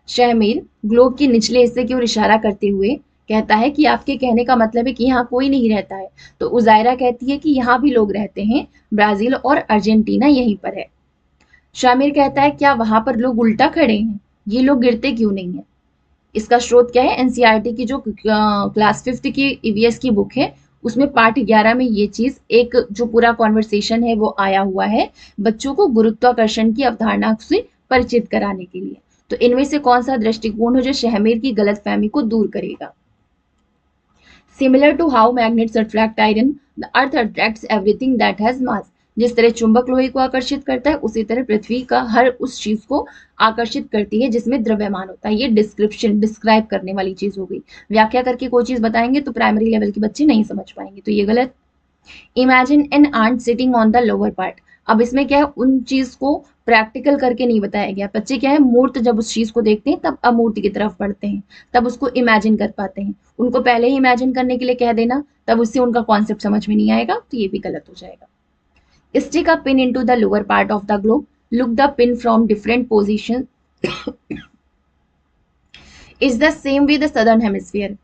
Shahmir globe के निचले हिस्से की ओर इशारा करते हुए कहता है कि आपके कहने का मतलब है कि यहाँ कोई नहीं रहता है। तो उजायरा कहती है कि यहाँ भी लोग रहते हैं, ब्राजील और अर्जेंटीना यहीं पर है। शामिर कहता है क्या वहां पर लोग उल्टा खड़े हैं, ये लोग गिरते क्यों नहीं है। इसका स्रोत क्या है, एनसीईआरटी की जो क्लास 5th की ईवीएस की बुक है उसमें पार्ट 11 में ये चीज, एक जो पूरा कॉन्वर्सेशन है वो आया हुआ है बच्चों को गुरुत्वाकर्षण की अवधारणा से परिचित कराने के लिए। तो इनमें से कौन सा दृष्टिकोण है जो शहमीर की गलतफहमी को दूर करेगा। Similar to how magnets attract iron, the earth attracts everything that has mass. जिस तरह चुंबक लोहे को आकर्षित करता है उसी तरह पृथ्वी का हर उस चीज को आकर्षित करती है जिसमें द्रव्यमान होता है। ये डिस्क्रिप्शन, डिस्क्राइब करने वाली चीज हो गई। व्याख्या करके कोई चीज बताएंगे तो प्राइमरी लेवल के बच्चे नहीं समझ पाएंगे, तो ये गलत। Imagine an ant sitting on the lower part. अब इसमें क्या है, उन चीज को प्रैक्टिकल करके नहीं बताया गया। बच्चे क्या है, मूर्त जब उस चीज को देखते हैं तब अमूर्त की तरफ बढ़ते हैं, तब उसको इमेजिन कर पाते हैं। उनको पहले ही इमेजिन करने के लिए कह देना तब उससे उनका कॉन्सेप्ट समझ में नहीं आएगा, तो ये भी गलत हो जाएगा। Stick a pin into the lower part of the globe, look the pin from different position is the same way the southern hemisphere.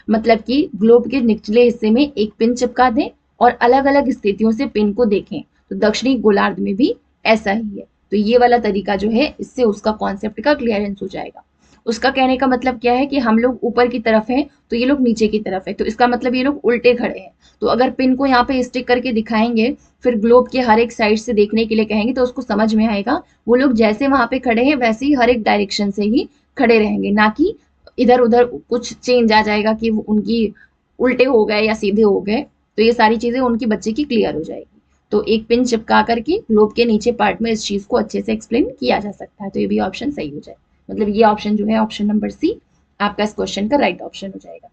मतलब कि ग्लोब के निचले हिस्से में एक पिन चिपका दें और अलग अलग स्थितियों से पिन को देखें। तो दक्षिणी गोलार्ध में भी ऐसा ही है। तो ये वाला तरीका जो है, इससे उसका कॉन्सेप्ट का क्लियरेंस हो जाएगा। उसका कहने का मतलब क्या है कि हम लोग ऊपर की तरफ हैं तो ये लोग नीचे की तरफ है, तो इसका मतलब ये लोग उल्टे खड़े हैं। तो अगर पिन को यहाँ पे स्टिक करके दिखाएंगे, फिर ग्लोब के हर एक साइड से देखने के लिए कहेंगे, तो उसको समझ में आएगा वो लोग जैसे वहां पे खड़े हैं वैसे ही हर एक डायरेक्शन से ही खड़े रहेंगे, ना कि इधर उधर कुछ चेंज आ जाएगा कि उनकी उल्टे हो गए या सीधे हो गए। तो ये सारी चीजें उनकी बच्चे की क्लियर हो जाएगी। तो एक पिन चिपका करके ग्लोब के नीचे पार्ट में इस चीज को अच्छे से एक्सप्लेन किया जा सकता है। तो ये भी ऑप्शन सही हो जाए, मतलब ये ऑप्शन जो है, ऑप्शन नंबर सी आपका इस क्वेश्चन का राइट ऑप्शन हो जाएगा।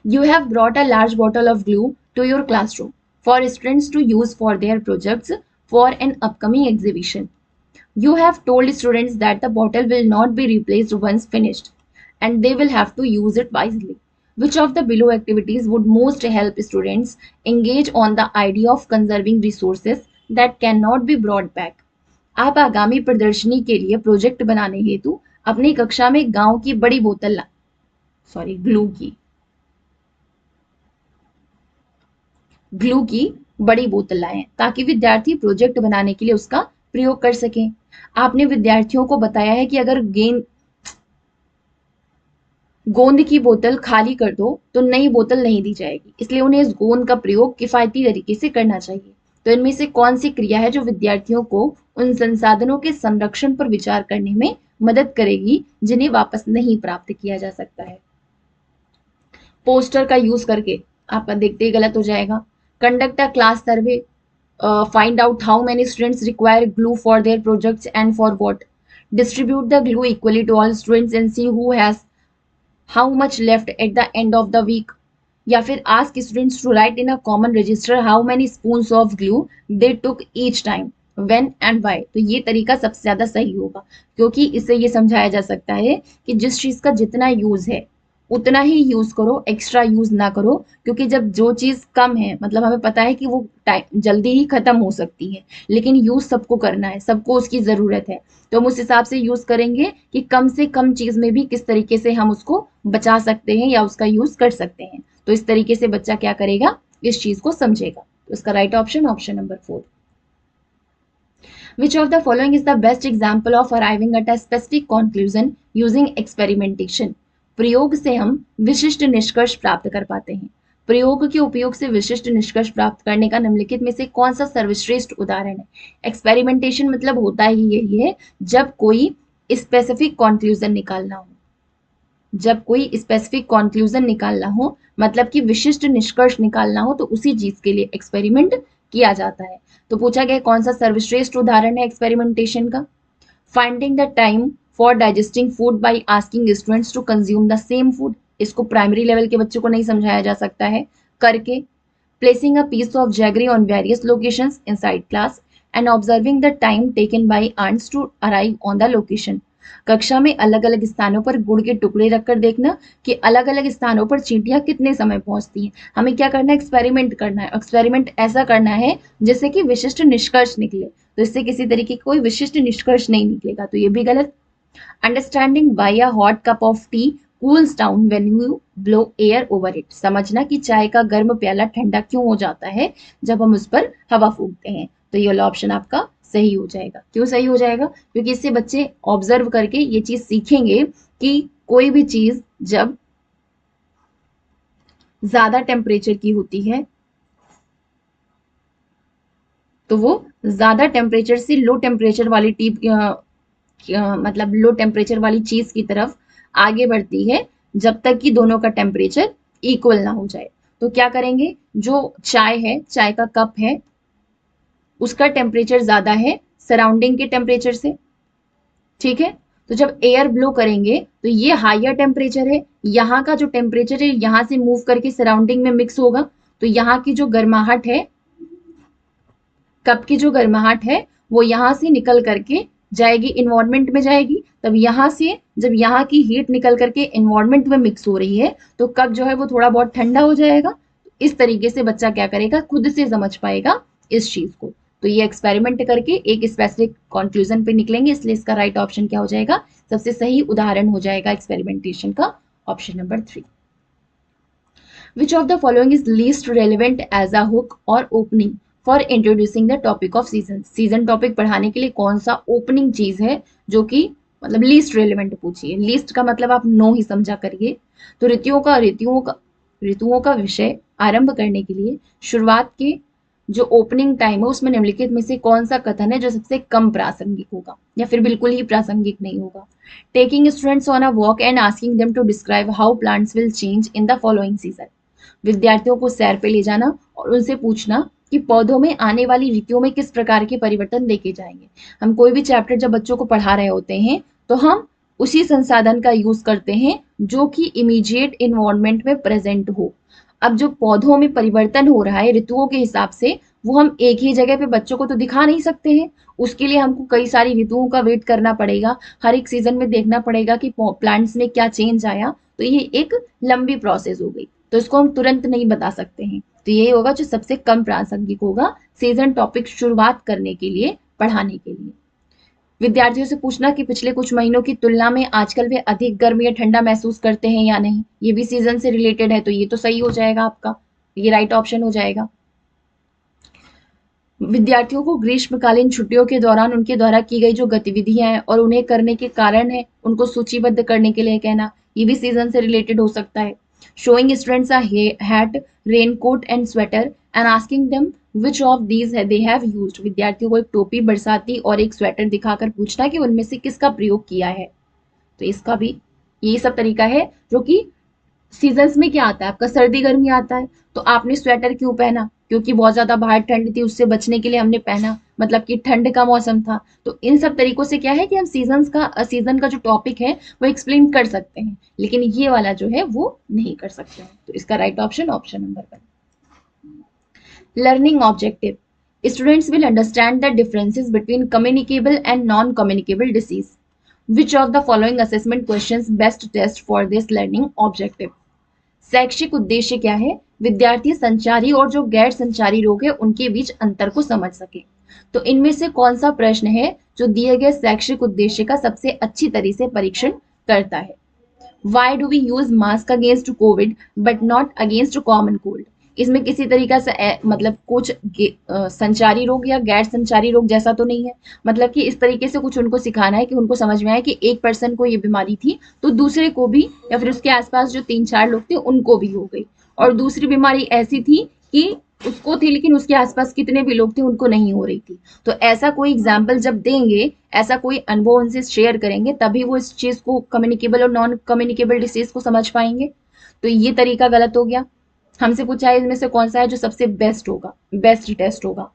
You have brought a large bottle of glue to your classroom for students to use for their projects for an upcoming exhibition. You have told students that the bottle will not be replaced once finished and they will have to use it wisely. Which of the below activities would most help students engage on the idea of conserving resources that cannot be brought back? आप आगामी प्रदर्शनी के लिए project बनाने हेतु अपनी कक्षा में गांव की बड़ी बोतल ग्लू की बड़ी बोतल लाएं ताकि विद्यार्थी प्रोजेक्ट बनाने के लिए उसका प्रयोग कर सकें। आपने विद्यार्थियों को बताया है कि अगर गोंद की बोतल खाली कर दो तो नई बोतल नहीं दी जाएगी, इसलिए उन्हें इस गोंद का प्रयोग किफायती तरीके से करना चाहिए। तो इनमें से कौन सी क्रिया है जो विद्यार्थियों को उन संसाधनों के संरक्षण पर विचार करने में मदद करेगी जिन्हें वापस नहीं प्राप्त किया जा सकता है। पोस्टर का यूज करके आपका देखते ही गलत हो जाएगा। Conduct a class survey, find out how many students require glue for their projects and for what. Distribute the glue equally to all students and see who has how much left at the end of the week. या फिर ask students to write in a common register how many spoons of glue they took each time, when and why. तो ये तरीका सबसे ज्यादा सही होगा, क्योंकि इससे ये समझाया जा सकता है कि जिस चीज का जितना यूज है उतना ही यूज करो, एक्स्ट्रा यूज ना करो। क्योंकि जब जो चीज कम है, मतलब हमें पता है कि वो टाइम जल्दी ही खत्म हो सकती है, लेकिन यूज सबको करना है, सबको उसकी जरूरत है, तो हम उस हिसाब से यूज करेंगे कि कम से कम चीज में भी किस तरीके से हम उसको बचा सकते हैं या उसका यूज कर सकते हैं। तो इस तरीके से बच्चा क्या करेगा, इस चीज को समझेगा। तो इसका right option, option number 4। Which of the following is the best example of arriving at a specific conclusion using experimentation? प्रयोग से हम विशिष्ट निष्कर्ष प्राप्त कर पाते हैं। प्रयोग के उपयोग से विशिष्ट निष्कर्ष प्राप्त करने का निम्नलिखित में से कौन सा सर्वश्रेष्ठ उदाहरण है। एक्सपेरिमेंटेशन मतलब होता ही यही है, जब कोई स्पेसिफिक कंक्लूजन निकालना हो। जब कोई स्पेसिफिक कंक्लूजन निकालना हो, मतलब कि विशिष्ट निष्कर्ष निकालना हो, तो उसी चीज के लिए एक्सपेरिमेंट किया जाता है। तो पूछा गया कौन सा सर्वश्रेष्ठ उदाहरण है एक्सपेरिमेंटेशन का? Finding the time for digesting food by asking students to consume the same food, इसको प्राइमरी लेवल के बच्चों को नहीं समझाया जा सकता है करके। Placing a piece of jaggery on various locations inside class and observing the time taken by ants to arrive on the location, कक्षा में अलग अलग स्थानों पर गुड़ के टुकड़े रखकर देखना कि अलग अलग स्थानों पर चींटियां कितने समय पहुंचती हैं। हमें क्या करना है? एक्सपेरिमेंट करना है। एक्सपेरिमेंट ऐसा करना है जिससे कि विशिष्ट निष्कर्ष निकले, तो इससे किसी तरीके का कोई विशिष्ट निष्कर्ष नहीं निकलेगा, तो ये भी गलत। Understanding why a hot cup of T cools down when you blow air over it, समझना कि चाय का गर्म प्याला ठंडा क्यों हो जाता है जब हम उस पर हवा फूंकते हैं। तो ये वाला ऑप्शन आपका सही हो जाएगा। क्यों सही हो जाएगा? क्योंकि इससे बच्चे ऑब्जर्व करके ये चीज सीखेंगे कि कोई भी चीज जब ज्यादा टेम्परेचर की होती है तो वो ज्यादा टेम्परेचर से लो टेम्परेचर वाली मतलब लो टेम्परेचर वाली चीज की तरफ आगे बढ़ती है जब तक कि दोनों का टेम्परेचर इक्वल ना हो जाए। तो क्या करेंगे? जो चाय है, चाय का कप है, उसका टेम्परेचर ज्यादा है सराउंडिंग के टेम्परेचर से, ठीक है? तो जब एयर ब्लो करेंगे तो ये हायर टेम्परेचर है, यहाँ का जो टेम्परेचर है यहाँ से मूव करके सराउंडिंग में मिक्स होगा, तो यहाँ की जो गर्माहट है, कप की जो गर्माहट है वो यहाँ से निकल करके जाएगी इन्वायरमेंट में जाएगी, तब यहाँ से जब यहाँ की हीट निकल करके इन्वायरमेंट में मिक्स हो रही है तो कप जो है वो थोड़ा बहुत ठंडा हो जाएगा। इस तरीके से बच्चा क्या करेगा? खुद से समझ पाएगा इस चीज को। तो ये एक्सपेरिमेंट करके एक स्पेसिफिक कंक्लूजन पे निकलेंगे, इसलिए इसका राइट ऑप्शन क्या हो जाएगा? सबसे सही उदाहरण हो जाएगा एक्सपेरिमेंटेशन का option number 3। Which of the following is least relevant as a hook or opening for introducing the topic of season? Season topic पढ़ाने के लिए कौन सा ओपनिंग चीज है जो कि मतलब लीस्ट रेलिवेंट पूछिए। लीस्ट का मतलब आप नो ही समझा करिए। तो ऋतुओं का विषय आरंभ करने के लिए शुरुआत के जो ओपनिंग टाइम है उसमें निम्नलिखित में से कौन सा कथन है जो सबसे कम प्रासंगिक होगा या फिर बिल्कुल ही प्रासंगिक नहीं होगा? Taking students on a walk and asking them to describe how plants will change in the following season, विद्यार्थियों को सैर पे ले जाना और उनसे पूछना कि पौधों में आने वाली ऋतुओं में किस प्रकार के परिवर्तन देखे जाएंगे। हम कोई भी चैप्टर जब बच्चों को पढ़ा रहे होते हैं तो हम उसी संसाधन का यूज करते हैं जो कि इमीडिएट इन्वायरमेंट में प्रेजेंट हो। अब जो पौधों में परिवर्तन हो रहा है ऋतुओं के हिसाब से, वो हम एक ही जगह पे बच्चों को तो दिखा नहीं सकते हैं। उसके लिए हमको कई सारी ऋतुओं का वेट करना पड़ेगा, हर एक सीजन में देखना पड़ेगा कि प्लांट्स में क्या चेंज आया। तो ये एक लंबी प्रोसेस हो गई, तो इसको हम तुरंत नहीं बता सकते हैं। तो यही होगा जो सबसे कम प्रासंगिक होगा सीजन टॉपिक शुरुआत करने के लिए, पढ़ाने के लिए। विद्यार्थियों से पूछना कि पिछले कुछ महीनों की तुलना में आजकल वे अधिक गर्म या ठंडा महसूस करते हैं या नहीं, ये भी सीजन से रिलेटेड है, तो ये तो सही हो जाएगा आपका, ये राइट ऑप्शन हो जाएगा। विद्यार्थियों को ग्रीष्मकालीन छुट्टियों के दौरान उनके द्वारा की गई जो गतिविधियां हैं और उन्हें करने के कारण है उनको सूचीबद्ध करने के लिए कहना, ये भी सीजन से रिलेटेड हो सकता है। Showing students a hat, raincoat and sweater and asking them which of these they have used, विद्यार्थियों को एक टोपी, बरसाती और एक स्वेटर दिखाकर पूछना कि उनमें से किसका प्रयोग किया है। तो इसका भी ये सब तरीका है जो कि सीजन्स में क्या आता है आपका? सर्दी गर्मी आता है, तो आपने स्वेटर क्यों पहना? क्योंकि बहुत ज्यादा बाहर ठंड थी, उससे बचने के लिए हमने पहना, मतलब कि ठंड का मौसम था। तो इन सब तरीकों से क्या है कि हम सीजन का जो टॉपिक है वो एक्सप्लेन कर सकते हैं, लेकिन ये वाला जो है वो नहीं कर सकते हैं। तो इसका right option option number 1। Learning objective, students will understand the differences between communicable and non communicable disease. Which of the following assessment questions best test for this learning objective? शैक्षिक उद्देश्य क्या है? विद्यार्थी संचारी और जो गैर संचारी रोग है उनके बीच अंतर को समझ सके। तो इनमें से कौन सा प्रश्न है जो दिए गए शैक्षिक उद्देश्य का सबसे अच्छी तरह से परीक्षण करता है? Why do we use mask against COVID but not against common cold? इसमें किसी तरीका से मतलब कुछ संचारी रोग या गैर संचारी रोग जैसा तो नहीं है, मतलब कि इस तरीके से कुछ उनको सिखाना है कि उनको समझ में आए कि एक पर्सन को ये बीमारी थी तो दूसरे को भी, या फिर उसके आसपास जो 3-4 लोग थे उनको भी हो गई, और दूसरी बीमारी ऐसी थी कि उसको थी, लेकिन उसके आसपास कितने भी लोग थे उनको नहीं हो रही थी। तो ऐसा कोई एग्जाम्पल जब देंगे, ऐसा कोई अनुभव उनसे शेयर करेंगे, तभी वो इस चीज को, कम्युनिकेबल और नॉन कम्युनिकेबल डिसीज को समझ पाएंगे। तो ये तरीका गलत हो गया। हमसे पूछा है इनमें से कौन सा है जो सबसे बेस्ट होगा, बेस्ट टेस्ट होगा।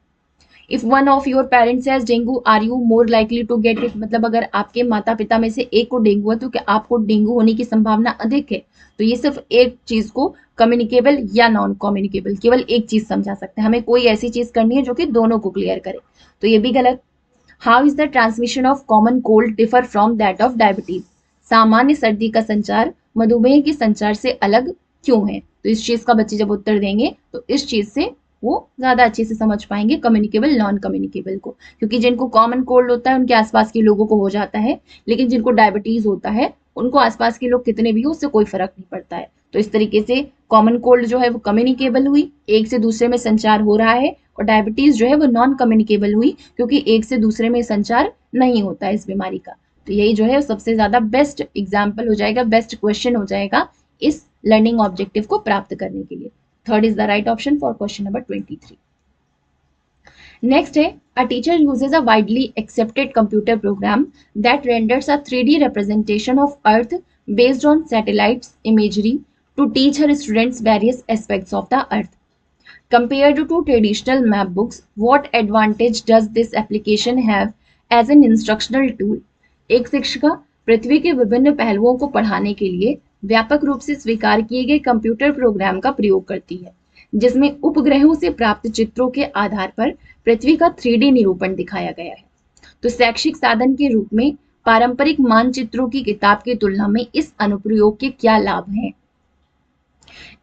If one of your parents has dengue are you more likely to get it, मतलब अगर आपके माता पिता में से एक को डेंगू है तो क्या आपको डेंगू होने की संभावना अधिक है। तो ये सिर्फ एक चीज को, कम्युनिकेबल या नॉन कम्युनिकेबल, केवल एक चीज समझा सकते हैं, हमें कोई ऐसी चीज करनी है जो कि दोनों को क्लियर करे। तो ये भी गलत। How is the transmission of common cold differ from that of diabetes, सामान्य सर्दी का संचार मधुमेह के संचार से अलग क्यों है। तो इस चीज का बच्चे जब उत्तर देंगे तो इस चीज से वो ज्यादा अच्छे से समझ पाएंगे कम्युनिकेबल नॉन कम्युनिकेबल को, क्योंकि जिनको कॉमन कोल्ड होता है उनके आसपास के लोगों को हो जाता है, लेकिन जिनको डायबिटीज होता है उनको आसपास के लोग कितने भी हो उससे कोई फर्क नहीं पड़ता है। तो इस तरीके से कॉमन कोल्ड जो है वो कम्युनिकेबल हुई, एक से दूसरे में संचार हो रहा है, और डायबिटीज जो है वो नॉन कम्युनिकेबल हुई, क्योंकि एक से दूसरे में संचार नहीं होता है इस बीमारी का। तो यही जो है सबसे ज्यादा बेस्ट एग्जाम्पल हो जाएगा, बेस्ट क्वेश्चन हो जाएगा इस लर्निंग ऑब्जेक्टिव को प्राप्त करने के लिए। Third is the right option for question number 23। Next है, a teacher uses a widely accepted computer program that renders a 3D representation of Earth based on satellites imagery to teach her students various aspects of the Earth. Compared to traditional map books, what advantage does this application have as an instructional tool? एक शिक्षिका पृथ्वी के विभिन्न पहलुओं को पढ़ाने के लिए व्यापक रूप से स्वीकार किए गए कंप्यूटर प्रोग्राम का प्रयोग करती है, जिसमें उपग्रहों से प्राप्त चित्रों के आधार पर पृथ्वी का 3D निरूपण दिखाया गया है। तो शैक्षिक साधन के रूप में पारंपरिक मानचित्रों की किताब की तुलना में इस अनुप्रयोग के क्या लाभ हैं?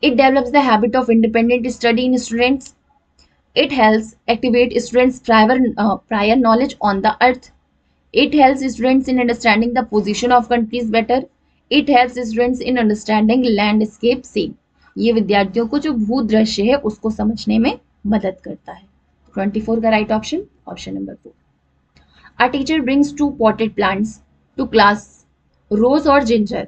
It develops the habit of independent study in students. It helps activate students' prior knowledge on the earth. It helps students in understanding the position of countries better. It helps students in understanding landscape scene. ये विद्यार्थियों को जो भू दृश्य है उसको समझने में मदद करता है। 24 का right option, option number 4। A teacher brings 2 potted plants to class, rose or ginger.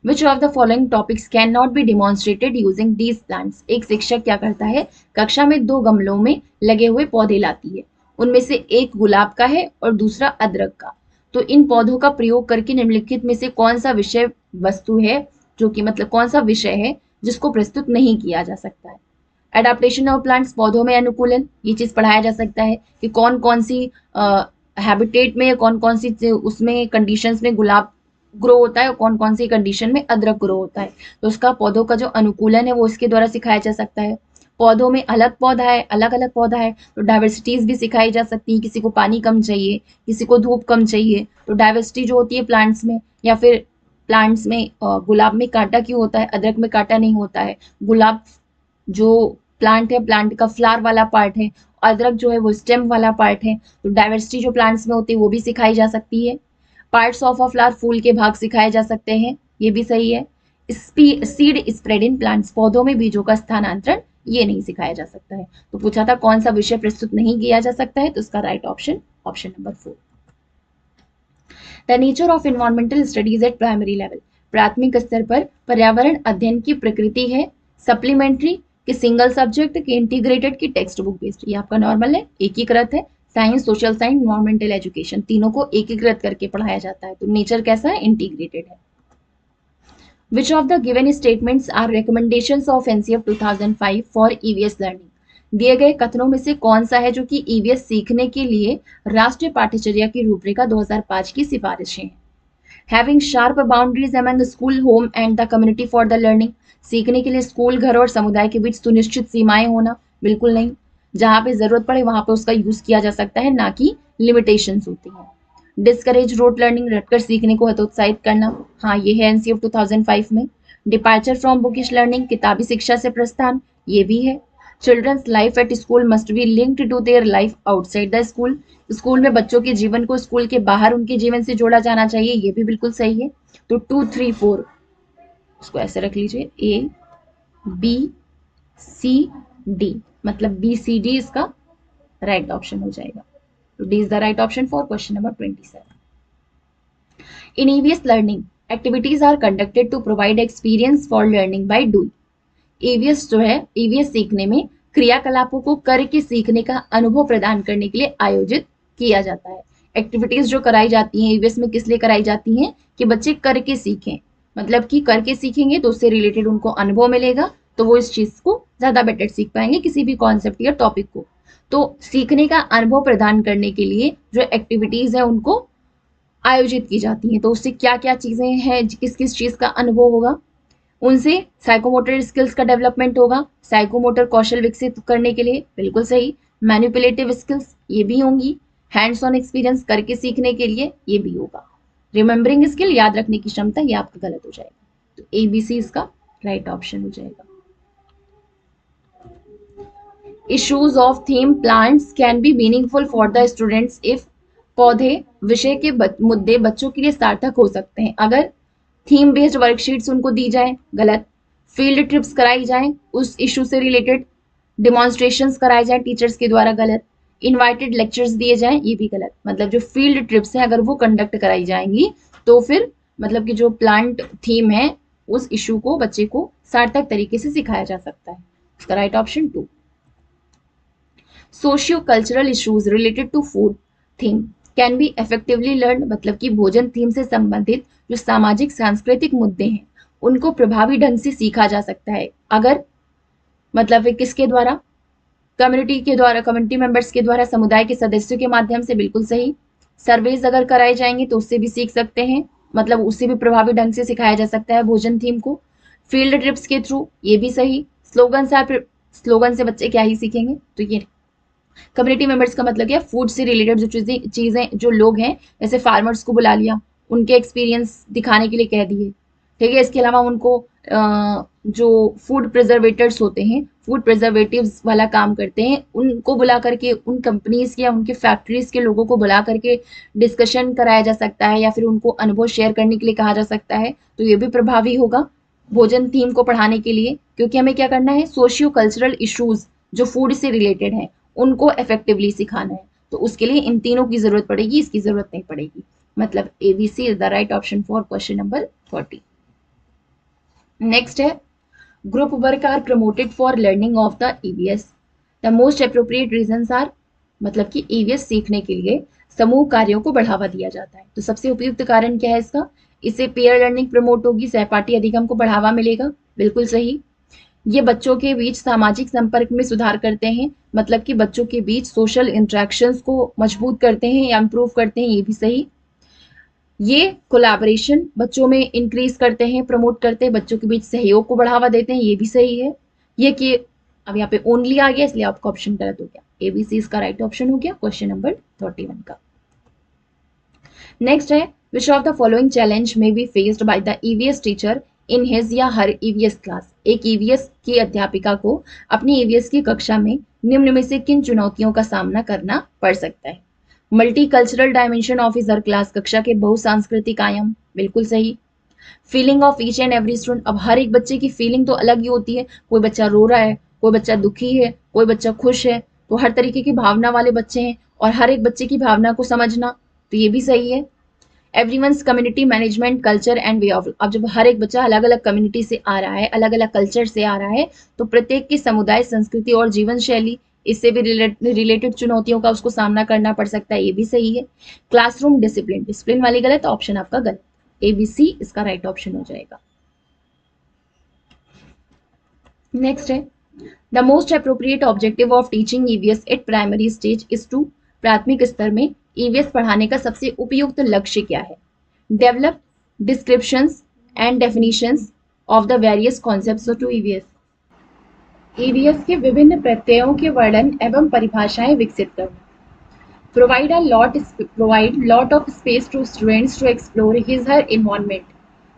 Which of the following topics cannot be demonstrated using these plants? एक शिक्षक क्या करता है, कक्षा में 2 गमलों में लगे हुए पौधे लाती है, उनमें से एक गुलाब का है और दूसरा अदरक का। तो इन पौधों का प्रयोग करके निम्नलिखित में से कौन सा विषय वस्तु है, जो कि मतलब कौन सा विषय है जिसको प्रस्तुत नहीं किया जा सकता है। एडाप्टेशन ऑफ प्लांट्स, पौधों में अनुकूलन, ये चीज पढ़ाया जा सकता है कि कौन कौन सी हैबिटेट में, कौन कौन सी उसमें कंडीशंस में गुलाब ग्रो होता है और कौन कौन सी कंडीशन में अदरक ग्रो होता है। तो उसका पौधों का जो अनुकूलन है वो इसके द्वारा सिखाया जा सकता है। पौधों में अलग पौधा है, अलग अलग पौधा है, तो डाइवर्सिटीज भी सिखाई जा सकती है। किसी को पानी कम चाहिए, किसी को धूप कम चाहिए, तो डाइवर्सिटी जो होती है प्लांट्स में, या फिर प्लांट्स में गुलाब में कांटा क्यों होता है, अदरक में कांटा नहीं होता है। गुलाब जो प्लांट है, प्लांट का फ्लावर वाला पार्ट है, अदरक जो है वो स्टेम वाला पार्ट है। तो डाइवर्सिटी जो प्लांट्स में होती है वो भी सिखाई जा सकती है। पार्ट्स ऑफ अ फ्लावर, फूल के भाग सिखाए जा सकते हैं, ये भी सही है। सीड स्प्रेड इन प्लांट्स, पौधों में बीजों का स्थानांतरण, ये नहीं सिखाया जा सकता है। तो पूछा था कौन सा विषय प्रस्तुत नहीं किया जा सकता है, तो इसका right option, option number 4। The nature of environmental studies eight primary level, प्राथमिक स्तर पर पर्यावरण अध्ययन की प्रकृति है सप्लीमेंट्री कि सिंगल सब्जेक्ट की, इंटीग्रेटेड की टेक्स्ट बुक बेस्ड। ये आपका नॉर्मल है, एकीकृत है। Science, social science, environmental education, तीनों को एकीकृत करके पढ़ाया जाता है। तो नेचर कैसा है, इंटीग्रेटेड है। Which of the given statements are recommendations of NCF 2005 for EVS learning, दिए गए कथनों में से कौन सा है जो कि ईवीएस सीखने के लिए राष्ट्रीय पाठ्यचर्या की रूपरेखा 2005 की सिफारिशें हैं। Having sharp boundaries among school, home and the community for the learning, सीखने के लिए स्कूल, घर और समुदाय के बीच सुनिश्चित सीमाएं होना, बिल्कुल नहीं। जहां पे जरूरत पड़े वहां पे उसका यूज किया जा सकता है, ना कि लिमिटेशंस होती हैं। डिस्करेज रोट लर्निंग, रटकर सीखने को हतोत्साहित करना, हाँ ये है एनसीएफ 2005 में। डिपार्चर फ्रॉम बुकिश लर्निंग, किताबी शिक्षा से प्रस्थान, ये भी है। Children's life at school must be linked to their life outside the school, school में बच्चों के जीवन को स्कूल के बाहर उनके जीवन से जोड़ा जाना चाहिए, ये भी बिल्कुल सही है। तो 2, 3, 4 उसको ऐसे रख लीजिए, ए बी सी डी, मतलब बी सी डी इसका राइट ऑप्शन हो जाएगा। तो D is the right option for question number 27। In EVS learning activities are conducted to provide experience for learning by doing. EVS जो है, EVS सीखने में क्रियाकलापों को करके सीखने का अनुभव प्रदान करने के लिए आयोजित किया जाता है। एक्टिविटीज जो कराई जाती हैं ईवीएस में किस लिए कराई जाती हैं कि बच्चे करके सीखें, मतलब कि करके सीखेंगे तो उससे रिलेटेड उनको अनुभव मिलेगा, तो वो इस चीज को ज्यादा बेटर सीख पाएंगे किसी भी कॉन्सेप्ट या टॉपिक को। तो सीखने का अनुभव प्रदान करने के लिए जो एक्टिविटीज है उनको आयोजित की जाती हैं। तो उससे क्या क्या चीजें हैं, किस किस चीज का अनुभव होगा, उनसे साइकोमोटर स्किल्स का डेवलपमेंट होगा, साइकोमोटर कौशल विकसित करने के लिए, बिल्कुल सही। मैनिपुलेटिव स्किल्स ये भी होंगी, हैंड्स ऑन एक्सपीरियंस करके सीखने के लिए ये भी होगा। रिमेंबरिंग स्किल याद रखने की क्षमता, ये आपका गलत हो जाएगा, तो ABC इसका राइट ऑप्शन हो जाएगा। Issues of theme plants can be meaningful for the students if पौधे विषय के मुद्दे बच्चों के लिए सार्थक हो सकते हैं अगर थीम बेस्ड वर्कशीट्स उनको दी जाए, गलत। फील्ड ट्रिप्स कराई जाए उस इशू से रिलेटेड, डिमॉन्स्ट्रेशंस कराए जाए टीचर्स के द्वारा, गलत। इनवाइटेड लेक्चर्स दिए जाएं, ये भी गलत। मतलब जो फील्ड ट्रिप्स हैं अगर वो कंडक्ट कराई जाएंगी तो फिर मतलब कि जो प्लांट थीम है उस इशू को बच्चे को सार्थक तरीके से सिखाया जा सकता है। इसका right option 2। Socio cultural issues related to food theme can be effectively learn, मतलब कि भोजन थीम से संबंधित जो सामाजिक सांस्कृतिक मुद्दे हैं उनको प्रभावी ढंग से सीखा जा सकता है अगर मतलब किसके द्वारा, कम्युनिटी के द्वारा, कम्युनिटी मेंबर्स के द्वारा, समुदाय के सदस्यों के माध्यम से, बिल्कुल सही। सर्वेज अगर कराए जाएंगे तो उससे भी सीख सकते हैं, मतलब उससे भी प्रभावी ढंग से सिखाया जा सकता है भोजन थीम को। फील्ड ट्रिप्स के थ्रू, ये भी सही। स्लोगन से बच्चे क्या ही सीखेंगे, तो ये कम्युनिटी मेंबर्स का मतलब क्या, फूड से रिलेटेड जो चीजें जो लोग हैं, जैसे फार्मर्स को बुला लिया, उनके एक्सपीरियंस दिखाने के लिए कह दिए, ठीक है। इसके अलावा उनको जो फूड प्रिजर्वेटर्स होते हैं, फूड प्रिजर्वेटिव्स वाला काम करते हैं, उनको बुला करके उन कंपनीज या उनके फैक्ट्रीज के लोगों को बुला करके डिस्कशन कराया जा सकता है या फिर उनको अनुभव शेयर करने के लिए कहा जा सकता है, तो ये भी प्रभावी होगा भोजन थीम को पढ़ाने के लिए। क्योंकि हमें क्या करना है, सोशियो कल्चरल इश्यूज जो फूड से रिलेटेड है उनको इफेक्टिवली सिखाना है, तो उसके लिए इन तीनों की जरूरत पड़ेगी, इसकी जरूरत नहीं पड़ेगी। मतलब ABC is the right option for question number 40। Next है, group work are promoted for learning of the EVS, the most appropriate reasons are, मतलब कि EVS सीखने के लिए समूह कार्यों को बढ़ावा दिया जाता है, तो सबसे उपयुक्त कारण क्या है इसका, इससे पेयर लर्निंग प्रमोट होगी, सहपाठी अधिगम को बढ़ावा मिलेगा, बिल्कुल सही। ये बच्चों के बीच सामाजिक संपर्क में सुधार करते हैं, मतलब कि बच्चों के बीच सोशल इंटरेक्शंस को मजबूत करते हैं या इम्प्रूव करते हैं, ये भी सही। ये कोलैबोरेशन बच्चों में इंक्रीज करते हैं, प्रमोट करते हैं, बच्चों के बीच सहयोग को बढ़ावा देते हैं, ये भी सही है। ये कि अब यहाँ पे ओनली आ गया इसलिए आपका ऑप्शन गलत हो गया, ABC इसका राइट ऑप्शन हो गया क्वेश्चन नंबर 31 का। नेक्स्ट है, which of the following challenge may be faced by the EVS teacher in his या हर EVS क्लास, एक EVS की अध्यापिका को अपनी EVS की कक्षा में निम्न में से किन चुनौतियों का सामना करना पड़ सकता है। Multi cultural dimension of his her class, कक्षा के बहुसांस्कृतिक आयाम, बिल्कुल सही। Feeling of each and every student, अब हर एक बच्चे की फीलिंग तो अलग ही होती है, कोई बच्चा रो रहा है, कोई बच्चा दुखी है, कोई बच्चा खुश है, तो हर तरीके की भावना वाले बच्चे हैं और हर एक बच्चे की भावना को समझना, तो ये भी सही है। Everyone's community management culture and way of, अब जब हर एक बच्चा अलग अलग कम्युनिटी से आ रहा है, अलग अलग कल्चर से आ रहा है, तो प्रत्येक की समुदाय, संस्कृति और जीवन शैली, इससे भी रिलेटेड चुनौतियों का उसको सामना करना पड़ सकता है, ये भी सही है। क्लासरूम डिसिप्लिन, डिसिप्लिन वाली गलत, ऑप्शन आपका गलत, ABC इसका राइट ऑप्शन हो जाएगा। नेक्स्ट है, the most appropriate objective of teaching EVS at primary stage is to, प्राथमिक स्तर में EVS पढ़ाने का सबसे उपयुक्त लक्ष्य क्या है। Develop descriptions and definitions of the various concepts to EVS, EVS के विभिन्न प्रत्ययों के वर्णन एवं परिभाषाएं विकसित करना। Provide lot of space to students to explore his her environment,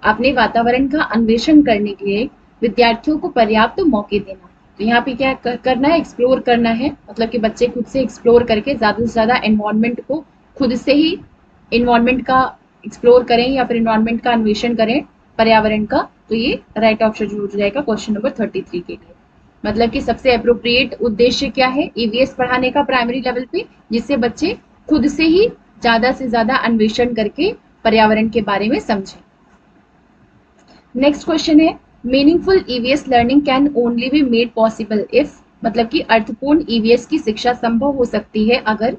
अपने वातावरण का अन्वेषण करने के लिए विद्यार्थियों को पर्याप्त मौके देना। तो यहाँ पे क्या करना है, एक्सप्लोर करना है, मतलब कि बच्चे खुद से एक्सप्लोर करके ज़्यादा से ज़्यादा एनवायरनमेंट को, खुद से ही एनवायरनमेंट का एक्सप्लोर करें या फिर एनवायरनमेंट का अन्वेषण करें, पर्यावरण का, तो ये राइट ऑप्शन हो जाएगा क्वेश्चन नंबर 33 के लिए। मतलब कि सबसे अप्रोप्रिएट उद्देश्य क्या है EVS पढ़ाने का प्राइमरी लेवल पे, जिससे बच्चे खुद से ही ज़्यादा से ज़्यादा अन्वेषण करके पर्यावरण के बारे में समझें। नेक्स्ट क्वेश्चन है, meaningful EVS learning can only be made possible if, मतलब कि अर्थपूर्ण ईवीएस की शिक्षा संभव हो सकती है अगर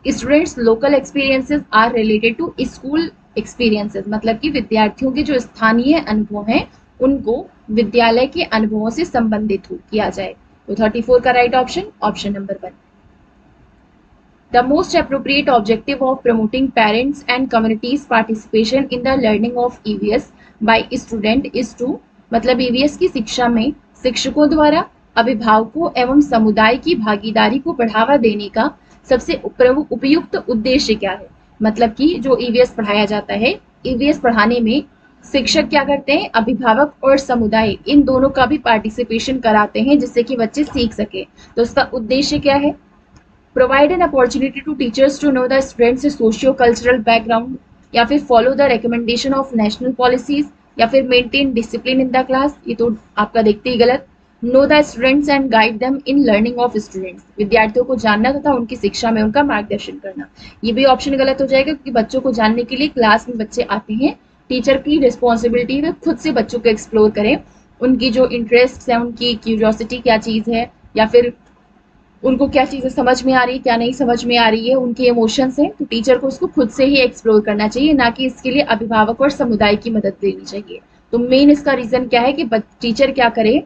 students local experiences are related to school experiences, मतलब कि विद्यार्थियों के जो स्थानीय अनुभव हैं उनको विद्यालय के अनुभवों से संबंधित किया जाए। तो 34 का right option option number 1। The most appropriate objective of promoting parents and communities participation in the learning of EVS by student is to, मतलब EVS की शिक्षा में शिक्षकों द्वारा अभिभावकों एवं समुदाय की भागीदारी को बढ़ावा देने का सबसे उपयुक्त उद्देश्य क्या है। मतलब कि जो EVS पढ़ाया जाता है, EVS पढ़ाने में शिक्षक क्या करते हैं, अभिभावक और समुदाय इन दोनों का भी पार्टिसिपेशन कराते हैं जिससे कि बच्चे सीख सके। तो उसका उद्देश्य क्या है, provide an opportunity to teachers to know the students socio cultural background, या फिर follow the recommendation of national policies, या फिर maintain discipline in the class. ये तो आपका देखते ही गलत। Know the students and guide them in learning of students, विद्यार्थियों को जानना तथा उनकी शिक्षा में उनका मार्गदर्शन करना। ये भी ऑप्शन गलत हो जाएगा क्योंकि बच्चों को जानने के लिए क्लास में बच्चे आते हैं, टीचर की रिस्पॉन्सिबिलिटी है खुद से बच्चों को एक्सप्लोर करें, उनकी जो इंटरेस्ट है, उनकी क्यूरियोसिटी क्या चीज़ है, या फिर उनको क्या चीज़ें समझ में आ रही है, क्या नहीं समझ में आ रही है, उनके इमोशंस हैं, तो टीचर को उसको खुद से ही एक्सप्लोर करना चाहिए, ना कि इसके लिए अभिभावक और समुदाय की मदद लेनी चाहिए। तो मेन इसका रीज़न क्या है कि टीचर क्या करे,